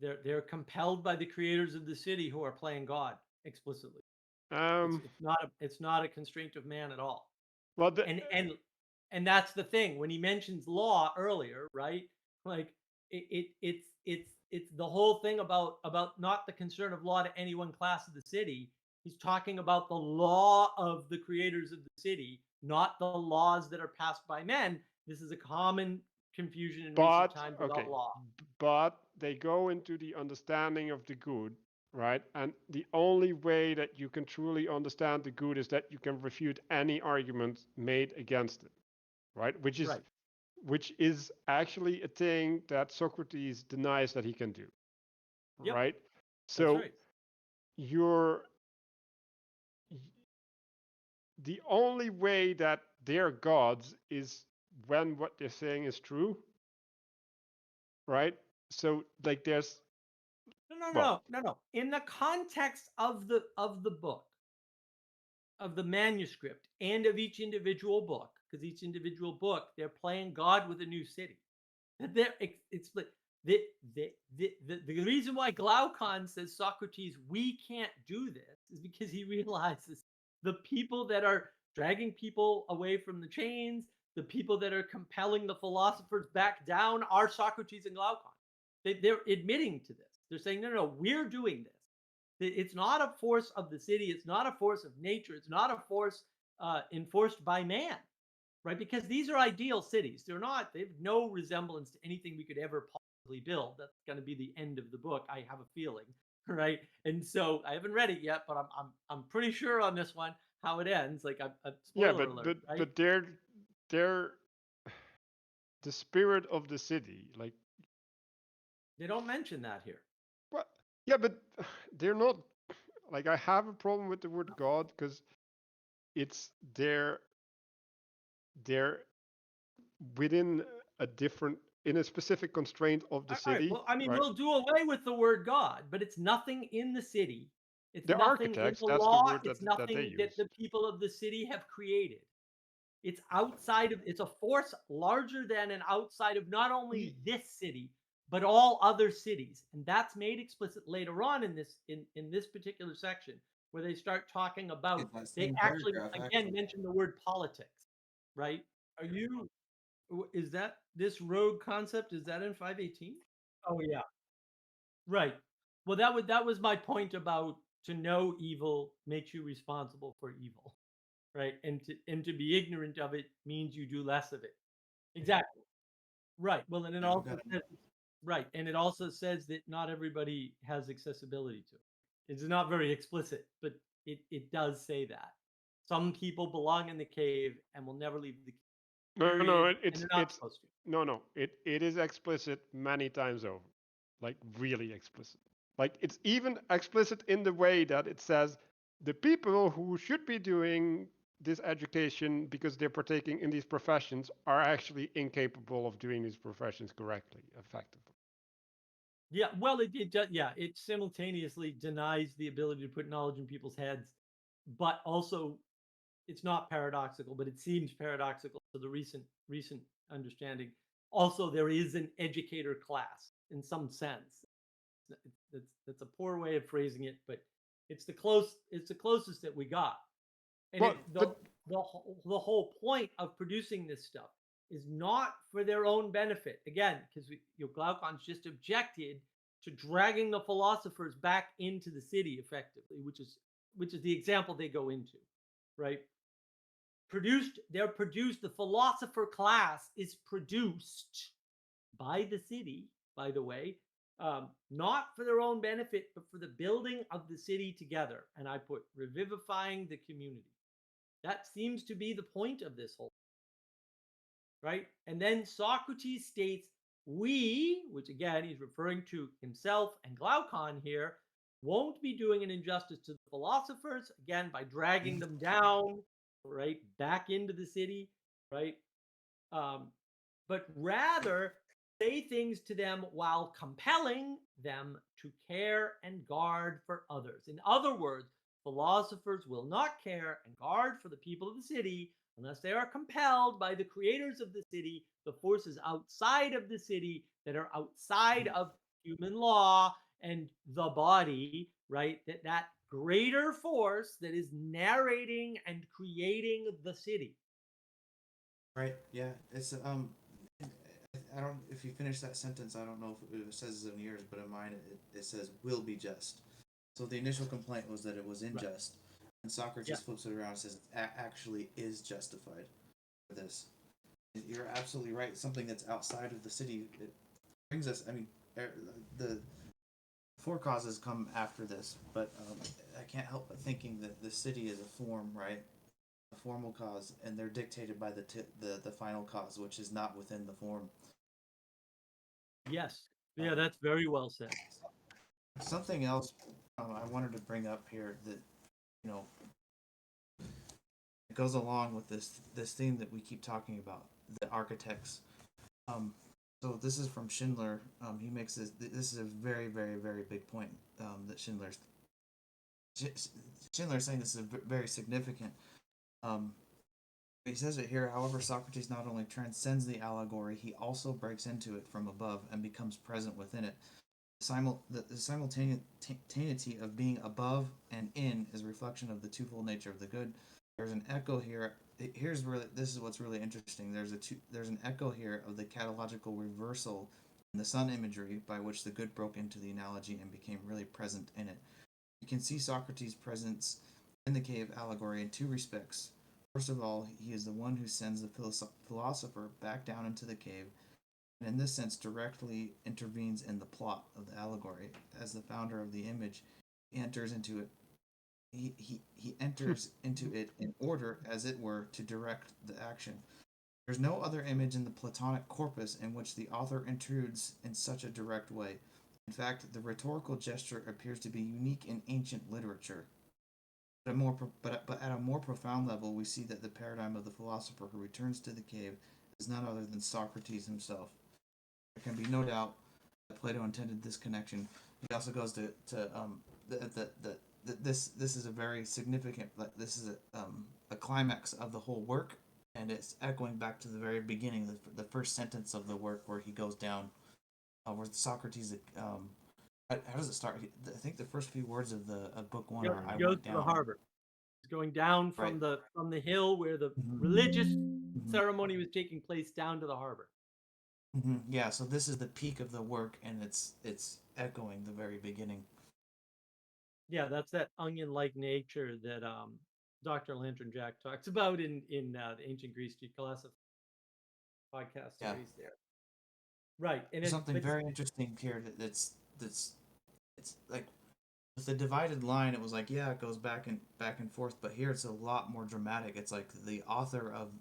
Speaker 2: They're compelled by the creators of the city who are playing God explicitly.
Speaker 1: Um,
Speaker 2: It's not a constraint of man at all.
Speaker 1: well,
Speaker 2: And that's the thing when he mentions law earlier, right? Like it's the whole thing about not the concern of law to any one class of the city. He's talking about the law of the creators of the city, not the laws that are passed by men. This is a common confusion in recent
Speaker 1: but
Speaker 2: times
Speaker 1: okay,
Speaker 2: about law.
Speaker 1: but they go into the understanding of the good, right? And the only way that you can truly understand the good is that you can refute any argument made against it, right?
Speaker 2: Right.
Speaker 1: Which is actually a thing that Socrates denies that he can do,
Speaker 2: Yep.
Speaker 1: right?
Speaker 2: That's
Speaker 1: So
Speaker 2: right.
Speaker 1: you're the only way that they're gods is when what they're saying is true, right? So like there's well,
Speaker 2: No. In the context of the book, of the manuscript, and of each individual book, because each individual book, they're playing God with a new city. It's the reason why Glaucon says, Socrates, we can't do this, is because he realizes the people that are dragging people away from the chains, the people that are compelling the philosophers back down are Socrates and Glaucon. They're admitting to this. They're saying, no, we're doing this. It's not a force of the city. It's not a force of nature. It's not a force enforced by man, right? Because these are ideal cities. They're not. They have no resemblance to anything we could ever possibly build. That's going to be the end of the book. I have a feeling, right? And so I haven't read it yet, but I'm pretty sure on this one how it ends. Like a
Speaker 1: yeah,
Speaker 2: spoiler alert, right?
Speaker 1: but they're the spirit of the city, like
Speaker 2: They don't mention that here.
Speaker 1: what? Yeah, but they're not like I have a problem with the word God because it's they're within a different in a specific constraint of the
Speaker 2: All right.
Speaker 1: city,
Speaker 2: Well, I mean,
Speaker 1: right?
Speaker 2: we'll do away with the word God, but it's nothing in the city. It's
Speaker 1: The
Speaker 2: nothing in
Speaker 1: architects,
Speaker 2: the
Speaker 1: that's the
Speaker 2: law.
Speaker 1: word
Speaker 2: It's
Speaker 1: that they
Speaker 2: nothing that
Speaker 1: use.
Speaker 2: the people of the city have created. It's outside of, it's a force larger than and outside of not only this city, but all other cities. And that's made explicit later on in this particular section, where they start talking
Speaker 3: In
Speaker 2: about,
Speaker 3: that
Speaker 2: they
Speaker 3: same
Speaker 2: actually,
Speaker 3: paragraph,
Speaker 2: again,
Speaker 3: actually.
Speaker 2: mention the word politics, right? Are you, is that this rogue concept? Is that in 518? Oh, yeah. Right. Well, that was my point about to know evil makes you responsible for evil, right? And to be ignorant of it means you do less of it. Exactly. Right. Well, and it
Speaker 3: Yeah, I've
Speaker 2: also
Speaker 3: got
Speaker 2: says, right, and it also says that not everybody has accessibility to it. It's not very explicit, but it does say that. Some people belong in the cave and will never leave the
Speaker 1: No,
Speaker 2: period, and they're not
Speaker 1: it's
Speaker 2: supposed to.
Speaker 1: no, it is explicit many times over, like really explicit. Like it's even explicit in the way that it says the people who should be doing this education because they're partaking in these professions are actually incapable of doing these professions correctly, effectively.
Speaker 2: Yeah, well, it does. Yeah, it simultaneously denies the ability to put knowledge in people's heads, but also it's not paradoxical, but it seems paradoxical to the recent understanding. Also, there is an educator class in some sense. That's a poor way of phrasing it, but it's the closest that we got. And
Speaker 1: Well,
Speaker 2: it
Speaker 1: but
Speaker 2: the whole point of producing this stuff is not for their own benefit. Again, because Glaucon's just objected to dragging the philosophers back into the city effectively, which is the example they go into, right? the philosopher class is produced by the city, by the way, not for their own benefit, but for the building of the city together. And I put revivifying the community. That seems to be the point of this whole, right? And then Socrates states, we, which again he's referring to himself and Glaucon here, won't be doing an injustice to the philosophers, again, by dragging them down, right, back into the city, right? But rather say things to them while compelling them to care and guard for others. In other words, philosophers will not care and guard for the people of the city unless they are compelled by the creators of the city, the forces outside of the city that are outside of human law and the body, right? That greater force that is narrating and creating the city.
Speaker 3: Right. Yeah. It's I don't. If you finish that sentence, I don't know if it says it in yours, but in mine it says will be just. So the initial complaint was that it was unjust, and Socrates flips it around and says it actually is justified for this. You're absolutely right. Something that's outside of the city, it brings us. I mean, the four causes come after this, but I can't help but thinking that the city is a form, right? A formal cause, and they're dictated by the final cause, which is not within the form.
Speaker 2: Yes. Yeah, that's very well said.
Speaker 3: Something else I wanted to bring up here that you know it goes along with this theme that we keep talking about, the architects. So this is from Schindler. He makes this. This is a very, very, very big point that Schindler's saying this is very significant. He says it here. However, Socrates not only transcends the allegory, he also breaks into it from above and becomes present within it. The simultaneity of being above and in is a reflection of the twofold nature of the good. There's an echo here. This is what's really interesting. There's an echo here of the catalogical reversal in the sun imagery by which the good broke into the analogy and became really present in it. You can see Socrates' presence in the cave allegory in two respects. First of all, he is the one who sends the philosopher back down into the cave, and in this sense directly intervenes in the plot of the allegory. As the founder of the image, he enters into it. He enters into it in order, as it were, to direct the action. There's no other image in the Platonic corpus in which the author intrudes in such a direct way. In fact, the rhetorical gesture appears to be unique in ancient literature. But at a more profound level, we see that the paradigm of the philosopher who returns to the cave is none other than Socrates himself. There can be no doubt that Plato intended this connection. He also goes to this is a very significant. This is a climax of the whole work, and it's echoing back to the very beginning, the first sentence of the work, where he goes down, where Socrates. How does it start? I think the first few words of book one are "I
Speaker 2: Goes
Speaker 3: went
Speaker 2: to
Speaker 3: down."
Speaker 2: the harbor. He's going down from the hill where the religious ceremony was taking place down to the harbor.
Speaker 3: Yeah, so this is the peak of the work, and it's echoing the very beginning.
Speaker 2: Yeah, that's that onion-like nature that Dr. Lantern Jack talks about in the Ancient Greece Classic podcast series there. Right, and
Speaker 3: something very interesting here that's it's like with the divided line, it was like it goes back and forth, but here it's a lot more dramatic. It's like the author of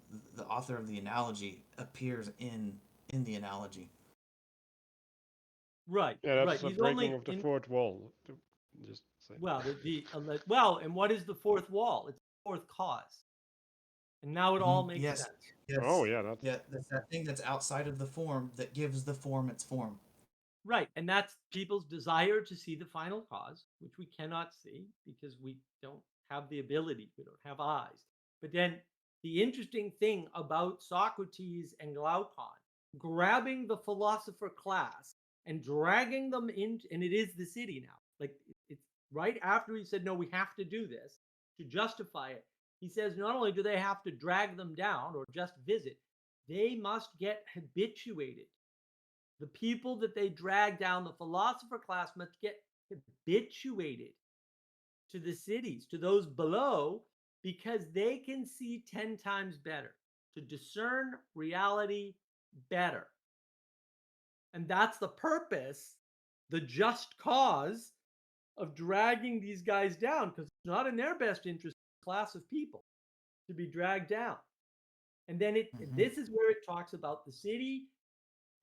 Speaker 3: the analogy appears in the analogy.
Speaker 2: Right.
Speaker 1: Yeah, that's
Speaker 2: right.
Speaker 1: the
Speaker 2: He's
Speaker 1: breaking
Speaker 2: only
Speaker 1: of the fourth wall. Just say.
Speaker 2: Well, and what is the fourth wall? It's the fourth cause. And now it all makes sense.
Speaker 3: Yes.
Speaker 1: Oh yeah,
Speaker 3: that's that thing that's outside of the form that gives the form its form.
Speaker 2: Right, and that's people's desire to see the final cause, which we cannot see because we don't have the ability, we don't have eyes. But then the interesting thing about Socrates and Glaucon grabbing the philosopher class and dragging them into, and it is the city now. Like it's right after he said, no, we have to do this to justify it. He says not only do they have to drag them down or just visit, they must get habituated. The people that they drag down, the philosopher class, must get habituated to the cities, to those below, because they can see 10 times better, to discern reality better. And that's the purpose, the just cause of dragging these guys down, because it's not in their best interest, class of people, to be dragged down. And then this is where it talks about the city.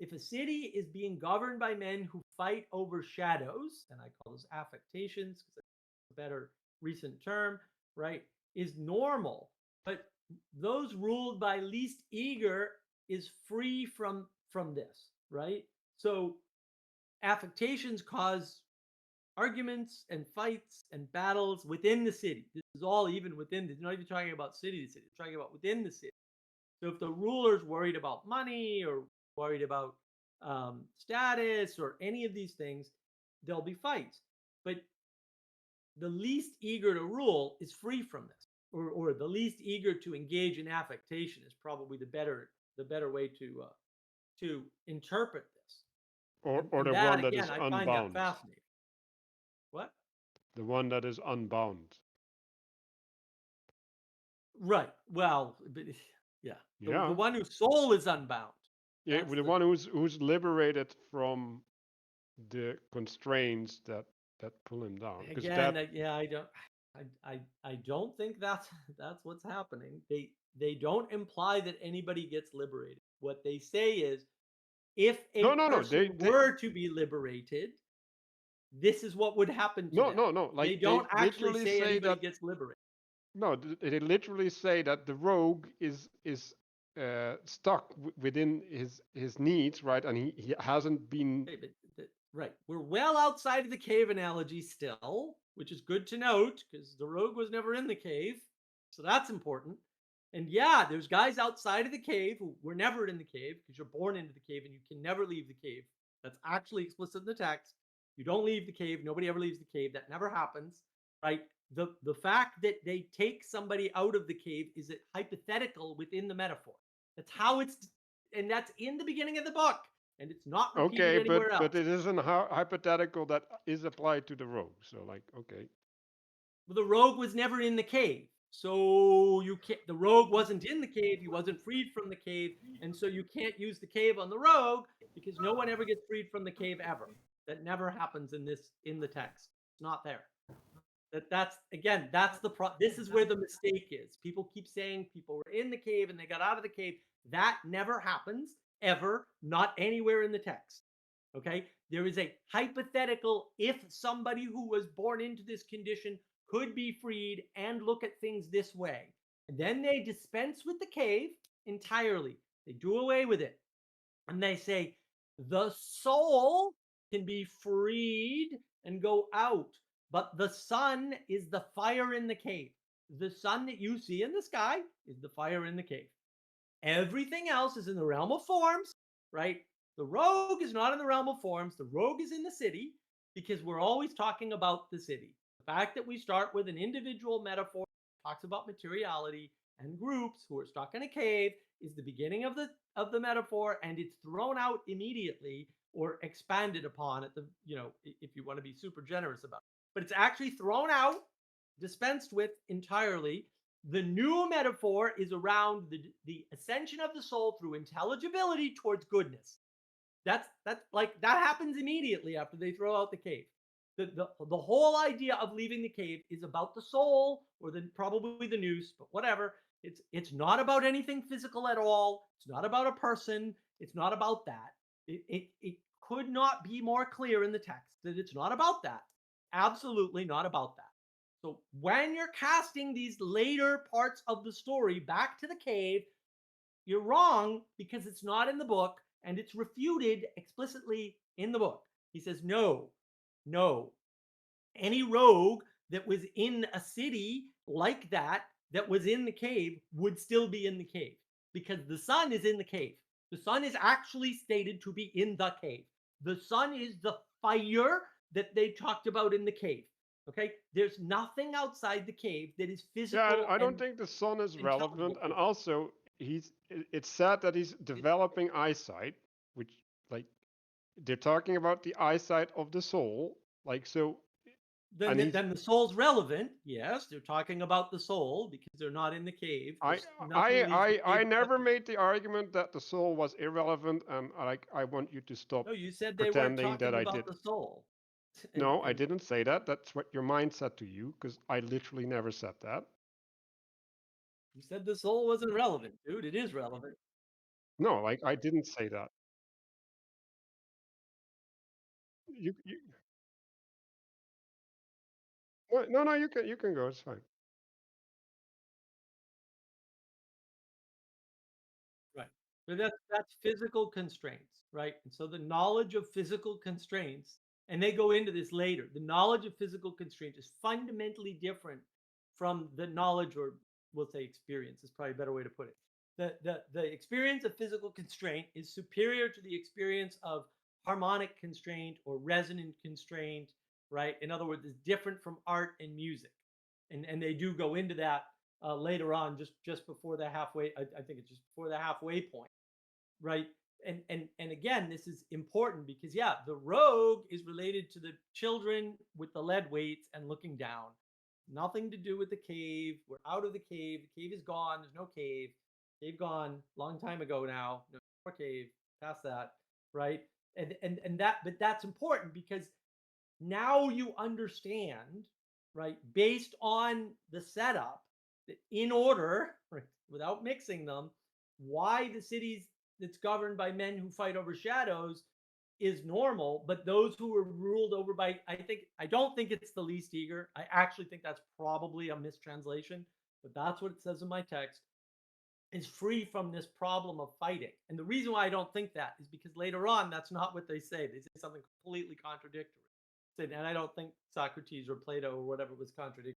Speaker 2: If a city is being governed by men who fight over shadows, and I call those affectations because it's a better recent term, right, is normal. But those ruled by least eager is free from this, right? So affectations cause arguments and fights and battles within the city. This is all even within the, not even talking about city to city, it's talking about within the city. So if the ruler's worried about money or worried about status or any of these things, there'll be fights. But the least eager to rule is free from this, or the least eager to engage in affectation is probably the better way to interpret this.
Speaker 1: Or
Speaker 2: And
Speaker 1: the
Speaker 2: that
Speaker 1: one that
Speaker 2: again,
Speaker 1: is
Speaker 2: I find that
Speaker 1: unbound.
Speaker 2: fascinating. What?
Speaker 1: The one that is unbound.
Speaker 2: Right. Well, but, yeah. The
Speaker 1: Yeah.
Speaker 2: one whose soul is unbound.
Speaker 1: Yeah,
Speaker 2: That's
Speaker 1: the one who's liberated from the constraints that pull him down. Because
Speaker 2: Again,
Speaker 1: that
Speaker 2: yeah, I don't think that's what's happening. They don't imply that anybody gets liberated. What they say is, if a
Speaker 1: no,
Speaker 2: person
Speaker 1: they
Speaker 2: were to be liberated, this is what would happen to
Speaker 1: no,
Speaker 2: them.
Speaker 1: no, no.
Speaker 2: They
Speaker 1: Like they
Speaker 2: don't actually
Speaker 1: literally
Speaker 2: say
Speaker 1: say
Speaker 2: anybody
Speaker 1: that.
Speaker 2: gets liberated.
Speaker 1: No, they literally say that the rogue is stuck within his needs, right? And he hasn't been.
Speaker 2: Okay, but right, we're well outside of the cave analogy still, which is good to note because the rogue was never in the cave, so that's important. And yeah, there's guys outside of the cave who were never in the cave because you're born into the cave and you can never leave the cave. That's actually explicit in the text. You don't leave the cave. Nobody ever leaves the cave. That never happens, right? The fact that they take somebody out of the cave is hypothetical within the metaphor. That's how it's, and that's in the beginning of the book, and it's not repeated
Speaker 1: Okay,
Speaker 2: anywhere
Speaker 1: but
Speaker 2: else.
Speaker 1: it isn't hypothetical that is applied to the rogue. So like, okay.
Speaker 2: Well, the rogue was never in the cave. So you can't, the rogue wasn't in the cave, he wasn't freed from the cave, and so you can't use the cave on the rogue because no one ever gets freed from the cave ever. That never happens in the text. It's not there. That's this is where the mistake is. People keep saying people were in the cave and they got out of the cave. That never happens ever, not anywhere in the text. Okay? There is a hypothetical if somebody who was born into this condition could be freed and look at things this way. And then they dispense with the cave entirely. They do away with it. And they say the soul can be freed and go out, but the sun is the fire in the cave. The sun that you see in the sky is the fire in the cave. Everything else is in the realm of forms, right? The rogue is not in the realm of forms. The rogue is in the city because we're always talking about the city. The fact that we start with an individual metaphor talks about materiality and groups who are stuck in a cave is the beginning of the metaphor, and it's thrown out immediately or expanded upon at the, if you want to be super generous about it. But it's actually thrown out, dispensed with entirely. The new metaphor is around the ascension of the soul through intelligibility towards goodness. That's like that happens immediately after they throw out the cave. The whole idea of leaving the cave is about the soul, or probably the nous, but whatever. It's not about anything physical at all. It's not about a person. It's not about that. It could not be more clear in the text that it's not about that. Absolutely not about that. So when you're casting these later parts of the story back to the cave, you're wrong because it's not in the book and it's refuted explicitly in the book. He says, no, any rogue that was in a city like that was in the cave would still be in the cave because the sun is in the cave. The sun is actually stated to be in the cave. The sun is the fire that they talked about in the cave. Okay, there's nothing outside the cave that is physical.
Speaker 1: Yeah, I don't think the sun is relevant, and also it's sad that he's developing eyesight, which like they're talking about the eyesight of the soul, like so
Speaker 2: then then the soul's relevant. Yes, they're talking about the soul because they're not in the cave.
Speaker 1: I never made the argument that the soul was irrelevant, and I want you to stop
Speaker 2: No, you said they weren't
Speaker 1: pretending that
Speaker 2: talking
Speaker 1: I
Speaker 2: about
Speaker 1: did.
Speaker 2: the soul.
Speaker 1: No, I didn't say that. That's what your mind said to you, because I literally never said that.
Speaker 2: You said the soul wasn't relevant, dude. It is relevant.
Speaker 1: No, like I didn't say that. You no, you can go. It's fine.
Speaker 2: Right. But that's physical constraints, right? And so the knowledge of physical constraints, and they go into this later. The knowledge of physical constraints is fundamentally different from the knowledge, or we'll say experience is probably a better way to put it. The experience of physical constraint is superior to the experience of harmonic constraint or resonant constraint, right? In other words, it's different from art and music. And they do go into that later on, just before the halfway. I think it's just before the halfway point, right? And again, this is important because yeah, the rogue is related to the children with the lead weights and looking down. Nothing to do with the cave. We're out of the cave. The cave is gone. There's no cave. Cave gone long time ago now. No more cave. Past that, right? And that, but that's important because now you understand, right, based on the setup, that in order, right, without mixing them, why the cities that's governed by men who fight over shadows is normal, but those who are ruled over by, I don't think it's the least eager. I actually think that's probably a mistranslation, but that's what it says in my text, is free from this problem of fighting. And the reason why I don't think that is because later on, that's not what they say. They say something completely contradictory. And I don't think Socrates or Plato or whatever was contradictory.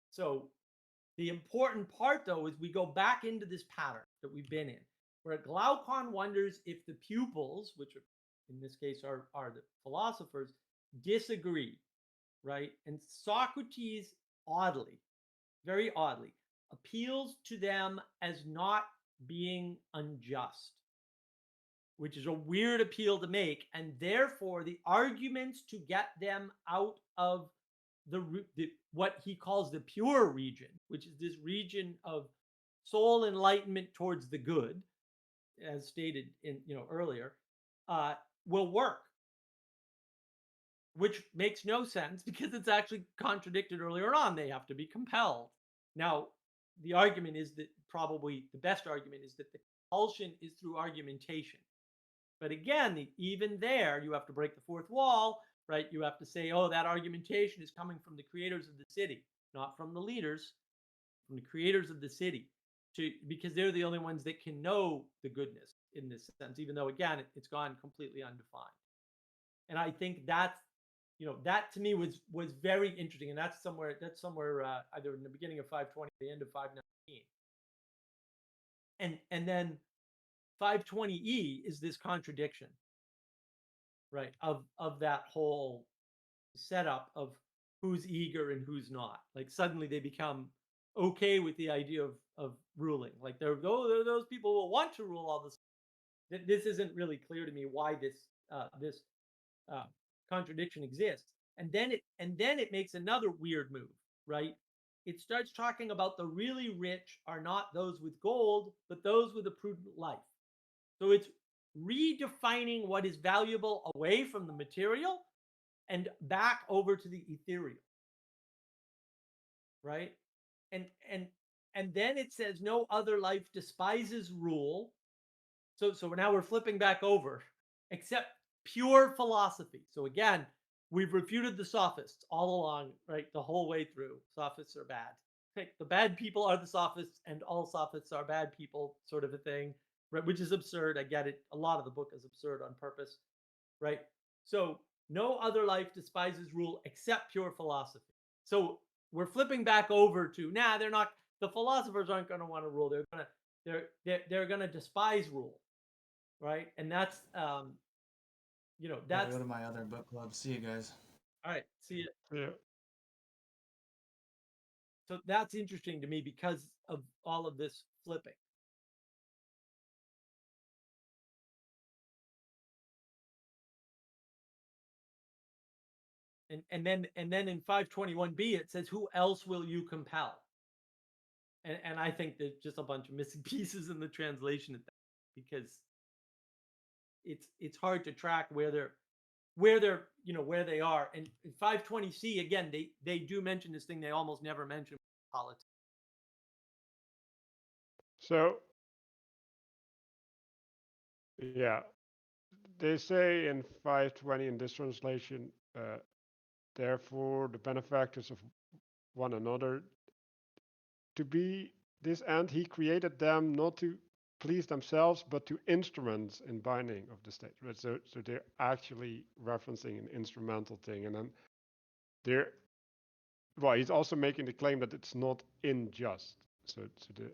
Speaker 2: So the important part, though, is we go back into this pattern that we've been in, where Glaucon wonders if the pupils, which are, in this case are the philosophers, disagree, right? And Socrates, oddly, very oddly, appeals to them as not being unjust, which is a weird appeal to make. And therefore, the arguments to get them out of the what he calls the pure region, which is this region of soul enlightenment towards the good, as stated in earlier, will work, which makes no sense because it's actually contradicted earlier on. They have to be compelled. Now, the argument is that probably the best argument is that the compulsion is through argumentation. But again, even there, you have to break the fourth wall, right? You have to say, oh, that argumentation is coming from the creators of the city, not from the leaders, from the creators of the city, because they're the only ones that can know the goodness in this sense, even though, again, it's gone completely undefined. And I think that's, that to me was very interesting. And that's somewhere either in the beginning of 520, the end of 519. And then 520E is this contradiction, right, of that whole setup of who's eager and who's not. Like suddenly they become okay with the idea of ruling. Like they're those people who want to rule all this. This isn't really clear to me why this contradiction exists. And then it makes another weird move, right? It starts talking about the really rich are not those with gold, but those with a prudent life. So it's redefining what is valuable away from the material and back over to the ethereal, right? And then it says no other life despises rule. So now we're flipping back over, except pure philosophy. So again, we've refuted the sophists all along, right? The whole way through. Sophists are bad. Okay? The bad people are the sophists, and all sophists are bad people, sort of a thing, right? Which is absurd. I get it. A lot of the book is absurd on purpose, right? So no other life despises rule except pure philosophy. So we're flipping back over to they're not. The philosophers aren't going to want to rule. They're going to despise rule, right? And that's
Speaker 3: Gotta go to my other book club. See you guys.
Speaker 2: All right. See you.
Speaker 1: Yeah.
Speaker 2: So that's interesting to me because of all of this flipping. And then in 521b it says, "Who else will you compel?" And I think there's just a bunch of missing pieces in the translation of that, because it's hard to track where they are. And in 520c again, they do mention this thing they almost never mention: politics.
Speaker 1: So yeah, they say in 520 in this translation, therefore the benefactors of one another, to be this end he created them not to please themselves but to instruments in binding of the state. Right? So they're actually referencing an instrumental thing, and then they're, well, he's also making the claim that it's not unjust. So the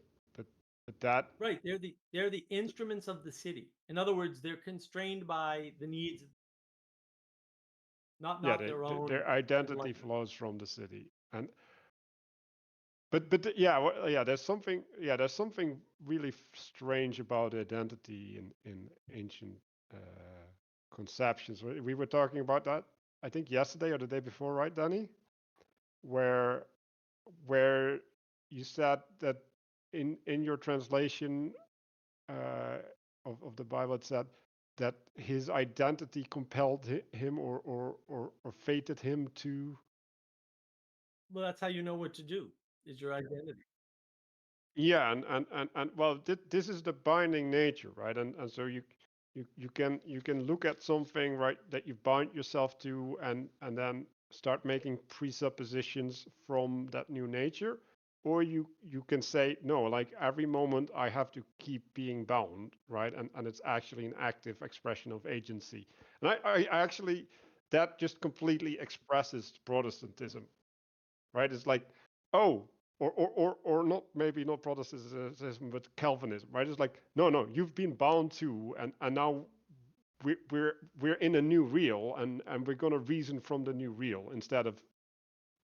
Speaker 1: but that,
Speaker 2: Right, they're the instruments of the city. In other words, they're constrained by the needs,
Speaker 1: yeah,
Speaker 2: not their own
Speaker 1: their identity
Speaker 2: enlightenment.
Speaker 1: flows from the city. And yeah, there's something really strange about identity in ancient conceptions. We were talking about that, I think yesterday or the day before, right, Danny? Where where you said that in your translation uh, of the Bible, it said that his identity compelled him or fated him to.
Speaker 2: Well, that's how you know what to do, is your identity.
Speaker 1: Yeah, and well, this is the binding nature, right? And so you can look at something, right, that you bind yourself to, and then start making presuppositions from that new nature, or you can say no, like every moment I have to keep being bound, right? And it's actually an active expression of agency. And I actually, that just completely expresses Protestantism, right? It's like, oh, or not, maybe not Protestantism, but Calvinism, right? It's like, no, you've been bound to, and now we're in a new real, and we're gonna reason from the new real instead of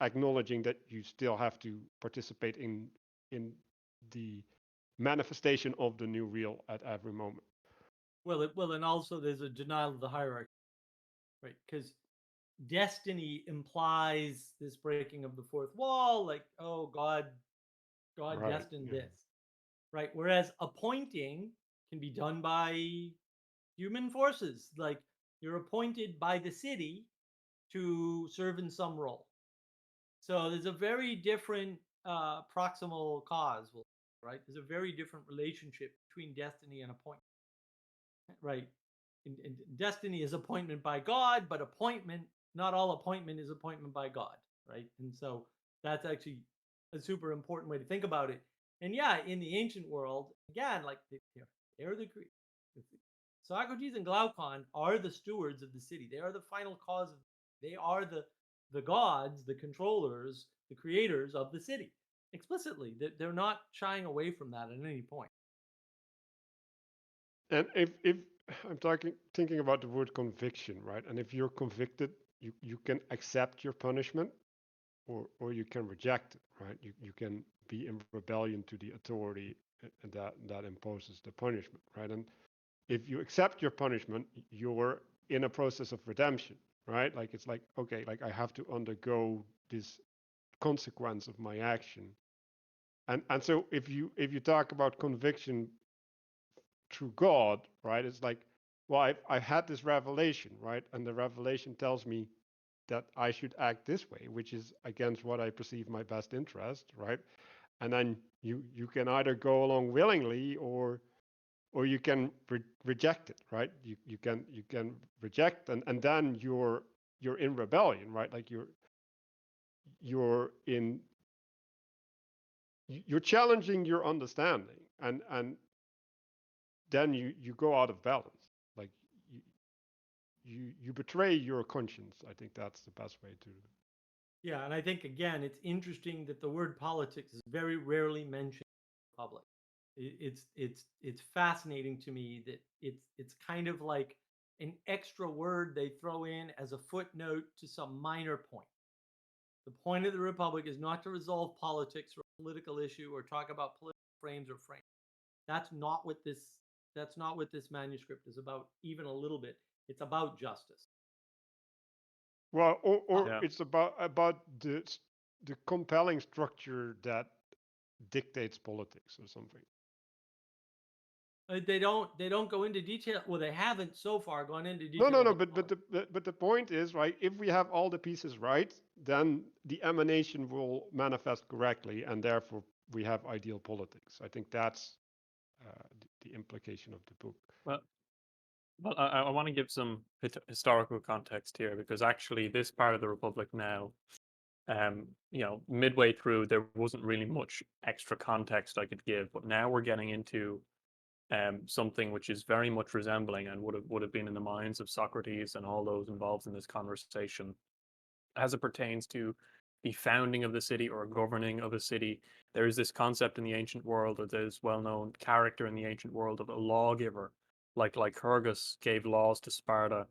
Speaker 1: acknowledging that you still have to participate in the manifestation of the new real at every moment.
Speaker 2: Well, and also there's a denial of the hierarchy, right? Because destiny implies this breaking of the fourth wall, like, oh, God
Speaker 1: Right.
Speaker 2: destined
Speaker 1: Yeah.
Speaker 2: this, right? Whereas appointing can be done by human forces, like you're appointed by the city to serve in some role. So there's a very different proximal cause, right? There's a very different relationship between destiny and appointment, right? And destiny is appointment by God, but appointment, not all appointment is appointment by God, right? And so that's actually a super important way to think about it. And yeah, in the ancient world, again, like they're the Socrates and Glaucon are the stewards of the city. They are the final cause of. They are the gods, the controllers, the creators of the city. Explicitly, they're not shying away from that at any point.
Speaker 1: And if I'm thinking about the word conviction, right? And if you're convicted, you can accept your punishment, or you can reject it, right? You can be in rebellion to the authority that imposes the punishment, right? And if you accept your punishment, you're in a process of redemption, right? Like it's like, okay, like I have to undergo this consequence of my action. And so if you talk about conviction through God, right? It's like, well, I've had this revelation, right? And the revelation tells me that I should act this way, which is against what I perceive my best interest, right? And then you can either go along willingly, or you can reject it, right? You can reject, and then you're in rebellion, right? Like you're in you're challenging your understanding, and then you go out of balance, like you you betray your conscience. I think that's the best way to.
Speaker 2: Yeah, and I think again, it's interesting that the word politics is very rarely mentioned in public. It's fascinating to me that it's kind of like an extra word they throw in as a footnote to some minor point. The point of the Republic is not to resolve politics or a political issue or talk about political frames or frames. That's not what this that's not what this manuscript is about, even a little bit. It's about justice.
Speaker 1: Well, or
Speaker 5: Yeah.
Speaker 1: it's about the compelling structure that dictates politics or something.
Speaker 2: They don't go into detail. Well, they haven't so far gone into
Speaker 1: No,
Speaker 2: detail
Speaker 1: no, no.
Speaker 2: about
Speaker 1: But the point is, right? If we have all the pieces right, then the emanation will manifest correctly, and therefore we have ideal politics. I think that's the implication of the book.
Speaker 5: Well, I want to give some historical context here because actually this part of the Republic now, midway through there wasn't really much extra context I could give, but now we're getting into something which is very much resembling and would have been in the minds of Socrates and all those involved in this conversation as it pertains to the founding of the city or governing of a city. There is this concept in the ancient world, or this well-known character in the ancient world of a lawgiver, like Lycurgus gave laws to Sparta,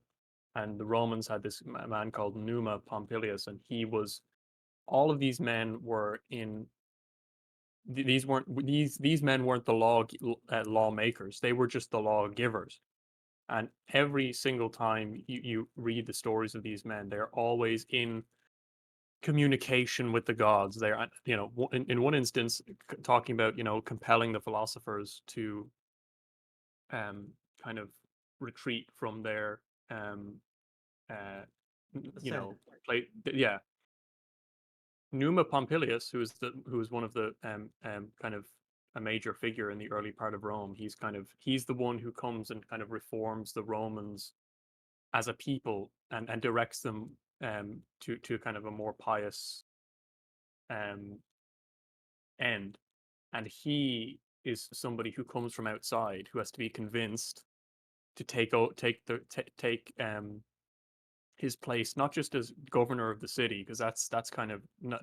Speaker 5: and the Romans had this man called Numa Pompilius, and he was. All of these men were in. These men weren't the lawmakers. They were just the lawgivers. And every single time you read the stories of these men, they're always in communication with the gods. They're, in one instance, talking about, compelling the philosophers to kind of retreat from their, uh,
Speaker 2: ascendant.
Speaker 5: yeah. Numa Pompilius, who was one of the kind of a major figure in the early part of Rome. He's the one who comes and kind of reforms the Romans as a people and directs them to kind of a more pious um, end. And he is somebody who comes from outside, who has to be convinced to take his place, not just as governor of the city, because that's kind of not,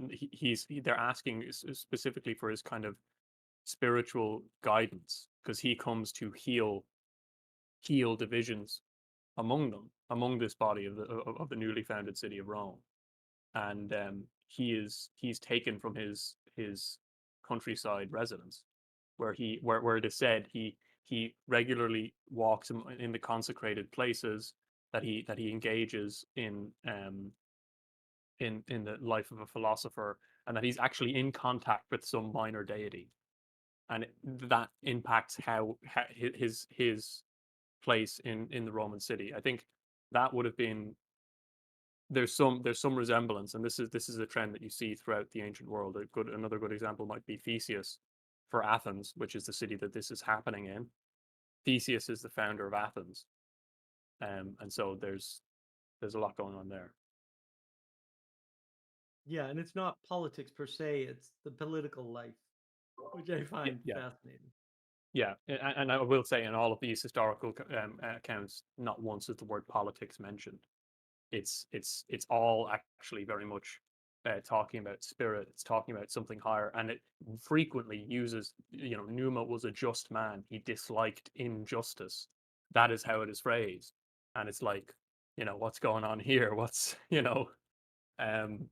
Speaker 5: they're asking specifically for his kind of spiritual guidance, because he comes to heal divisions among this body of the newly founded city of Rome. And he's taken from his countryside residence, where it is said he regularly walks in the consecrated places that he engages in the life of a philosopher, and that he's actually in contact with some minor deity, and that impacts how his place in the Roman city. I think that would have been. There's some resemblance, and this is a trend that you see throughout the ancient world. Another good example might be Theseus for Athens, which is the city that this is happening in. Theseus is the founder of Athens, and so there's a lot going on there.
Speaker 2: Yeah, and it's not politics per se; it's the political life, which I find
Speaker 5: Yeah,
Speaker 2: fascinating.
Speaker 5: yeah, and I will say in all of these historical accounts, not once is the word politics mentioned. It's all actually very much talking about spirit. It's talking about something higher, and it frequently uses, Numa was a just man. He disliked injustice. That is how it is phrased, and it's like, what's going on here? Um,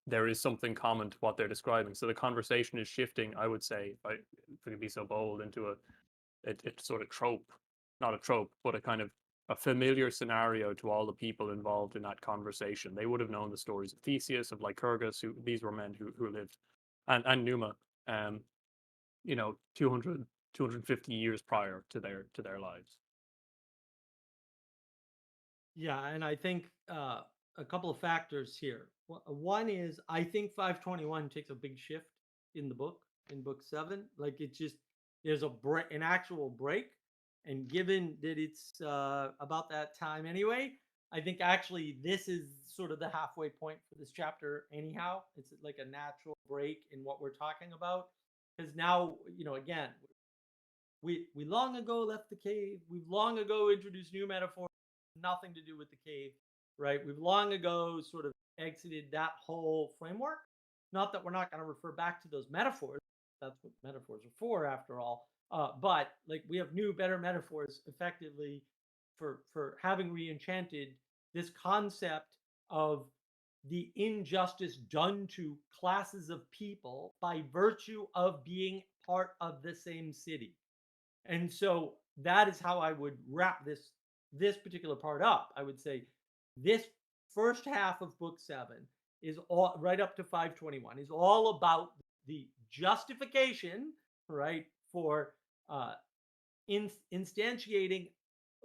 Speaker 5: there is something common to what they're describing. So the conversation is shifting, I would say, if I could be so bold, into a sort of trope, not a trope, but a kind of a familiar scenario to all the people involved in that conversation. They would have known the stories of Theseus, of Lycurgus, who these were men who lived, and Numa, 200, 250 years prior to their lives.
Speaker 2: Yeah, and I think a couple of factors here. One is I think 521 takes a big shift in the book, in book 7. Like it just there's an actual break, and given that it's about that time anyway, I think actually this is sort of the halfway point for this chapter. Anyhow, it's like a natural break in what we're talking about because now again we long ago left the cave. We've long ago introduced new metaphors, nothing to do with the cave, right? We've long ago sort of exited that whole framework. Not that we're not going to refer back to those metaphors. That's what metaphors are for, after all. But like we have new, better metaphors, effectively, for having re-enchanted this concept of the injustice done to classes of people by virtue of being part of the same city. And so that is how I would wrap this particular part up. I would say this first half of book 7 is all right up to 521 is all about the justification, right, for instantiating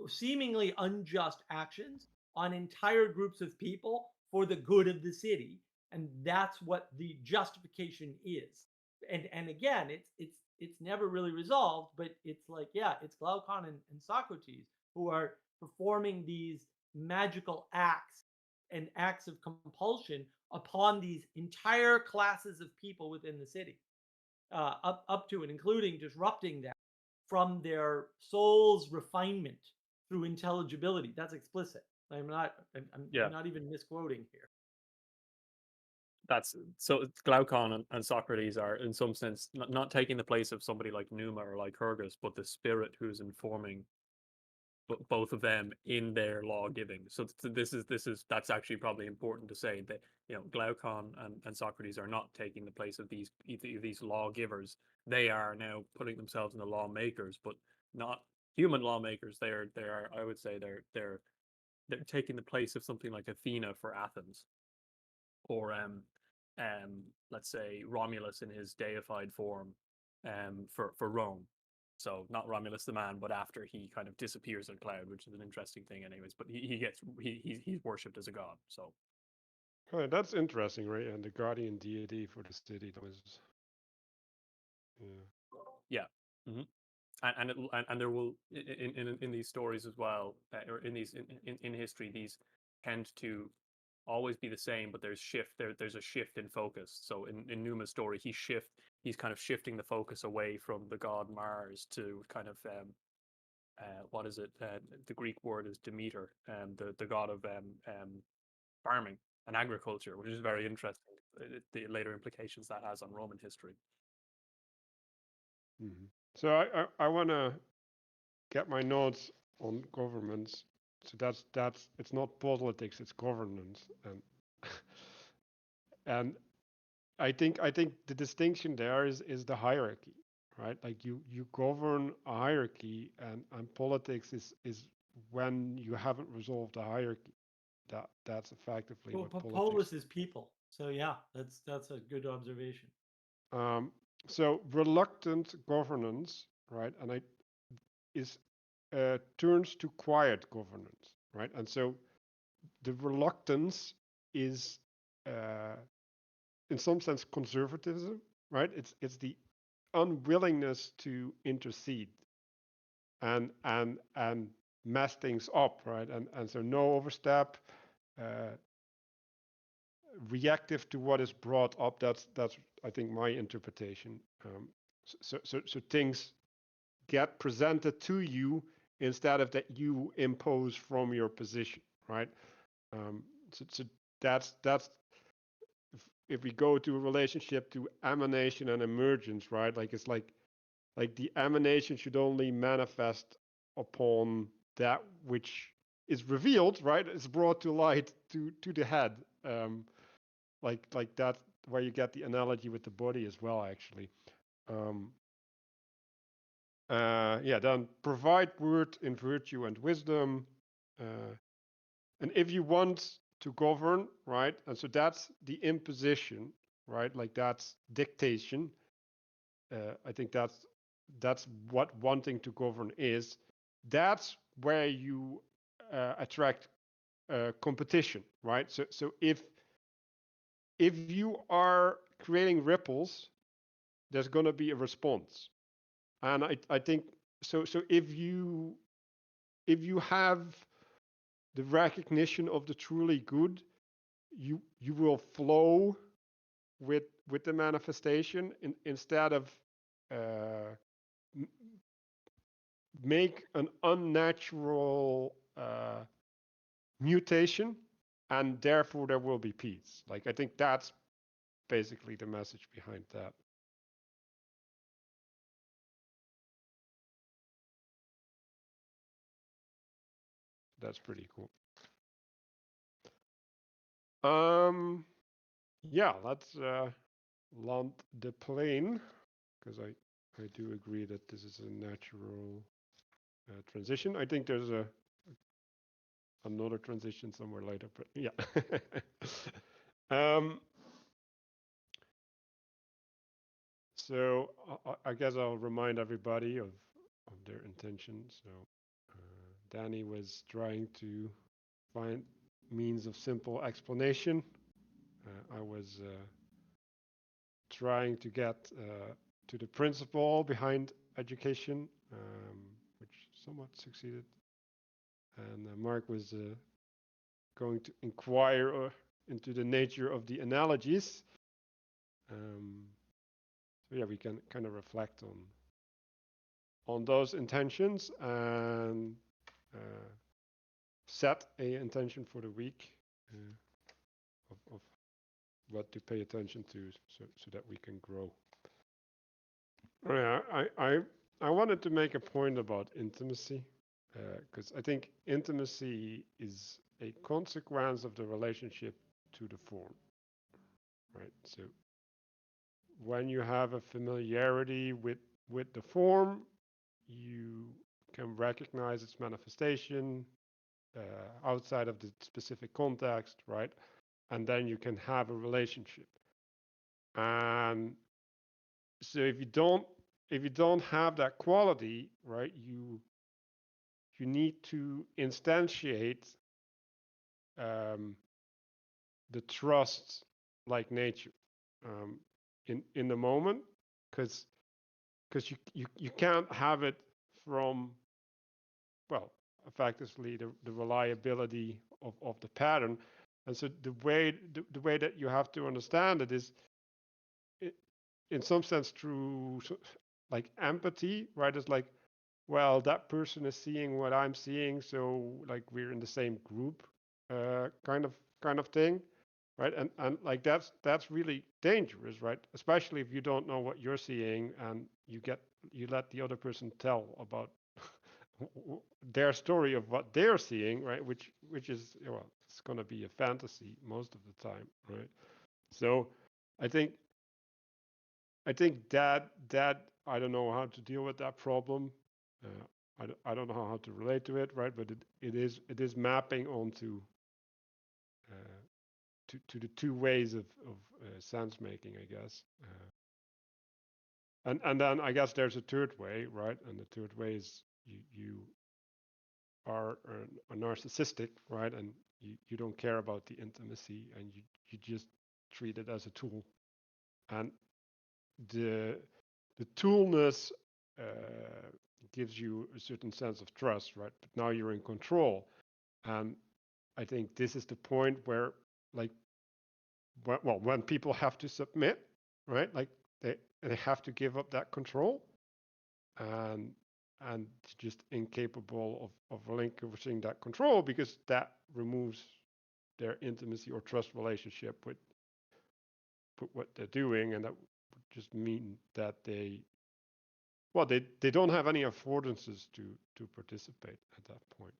Speaker 2: seemingly unjust actions on entire groups of people for the good of the city, and that's what the justification is. And again, it's never really resolved, but it's like, yeah, it's Glaucon and Socrates who are performing these magical acts and acts of compulsion upon these entire classes of people within the city, up to and including disrupting them from their soul's refinement through intelligibility. That's explicit. I'm not even misquoting here.
Speaker 5: That's so Glaucon and Socrates are in some sense not taking the place of somebody like Numa or Lycurgus, but the spirit who's informing both of them in their law giving. So this is that's actually probably important to say that, you know, Glaucon and Socrates are not taking the place of these lawgivers. They are now putting themselves in the lawmakers, but not human lawmakers. They are I would say they're taking the place of something like Athena for Athens, or let's say Romulus in his deified form for Rome. So not Romulus the man, but after he kind of disappears in a cloud, which is an interesting thing, anyways. But he's worshipped as a god. So
Speaker 1: Oh, that's interesting, right? And the guardian deity for the city, that was, yeah.
Speaker 5: yeah. Mm-hmm. And there will in these stories as well, or in these in history, these tend to always be the same, but there's a shift in focus. So in Numa's story, he's kind of shifting the focus away from the god Mars to kind of what is it? The Greek word is Demeter, the god of farming and agriculture, which is very interesting. The later implications that has on Roman history.
Speaker 1: Mm-hmm. So I want to get my notes on governments. So that's it's not politics, it's governance, and I think the distinction there is the hierarchy, right? Like you govern a hierarchy, and politics is when you haven't resolved the hierarchy. That's effectively
Speaker 2: Well,
Speaker 1: what politics.
Speaker 2: polis is people. So yeah, that's a good observation.
Speaker 1: So reluctant governance, right? And is turns to quiet governance, right? And so the reluctance is, in some sense, conservatism, right? It's the unwillingness to intercede and mess things up, right? And so no overstep, reactive to what is brought up. That's I think my interpretation. So things get presented to you instead of that you impose from your position, right? So that's if we go to a relationship to emanation and emergence, right? Like it's like the emanation should only manifest upon that which is revealed, right? It's brought to light to the head. Like that's where you get the analogy with the body as well, actually. Then provide word in virtue and wisdom. And if you want to govern, right, and so that's the imposition, right, like that's dictation. I think that's what wanting to govern is. That's where you attract competition, right? So if you are creating ripples, there's going to be a response, and I think so. So if you have the recognition of the truly good, you will flow with the manifestation instead of make an unnatural mutation, and therefore there will be peace. Like I think that's basically the message behind that. That's pretty cool. Yeah, let's land the plane, because I do agree that this is a natural transition. I think there's a another transition somewhere later, but yeah. um, so I guess I'll remind everybody of their intention. So Danny was trying to find means of simple explanation. I was trying to get to the principle behind education, which somewhat succeeded. And Mark was going to inquire into the nature of the analogies. So yeah, we can kind of reflect on those intentions and set a intention for the week of what to pay attention to, so that we can grow. Yeah, I wanted to make a point about intimacy, because I think intimacy is a consequence of the relationship to the form, right? So when you have a familiarity with the form, you can recognize its manifestation outside of the specific context, right? And then you can have a relationship. And so if you don't have that quality, right, you need to instantiate the trust like nature in the moment, because you can't have it from, well, effectively the reliability of the pattern. And so the way that you have to understand it is in some sense through like empathy, right? It's like, well, that person is seeing what I'm seeing, so like we're in the same group, kind of thing, right? And like that's really dangerous, right? Especially if you don't know what you're seeing and you let the other person tell about their story of what they're seeing, right? Which is, well, it's going to be a fantasy most of the time, right? So I think that I don't know how to deal with that problem. I don't know how to relate to it, right? But it is mapping onto to the two ways of sense making, I guess. And then I guess there's a third way, right? And the third way is you are a narcissistic, right? And you don't care about the intimacy, and you just treat it as a tool. And the toolness gives you a certain sense of trust, right? But now you're in control. And I think this is the point where, like, when people have to submit, right? Like they have to give up that control, and just incapable of relinquishing that control, because that removes their intimacy or trust relationship with what they're doing, and that would just mean that they don't have any affordances to participate at that point.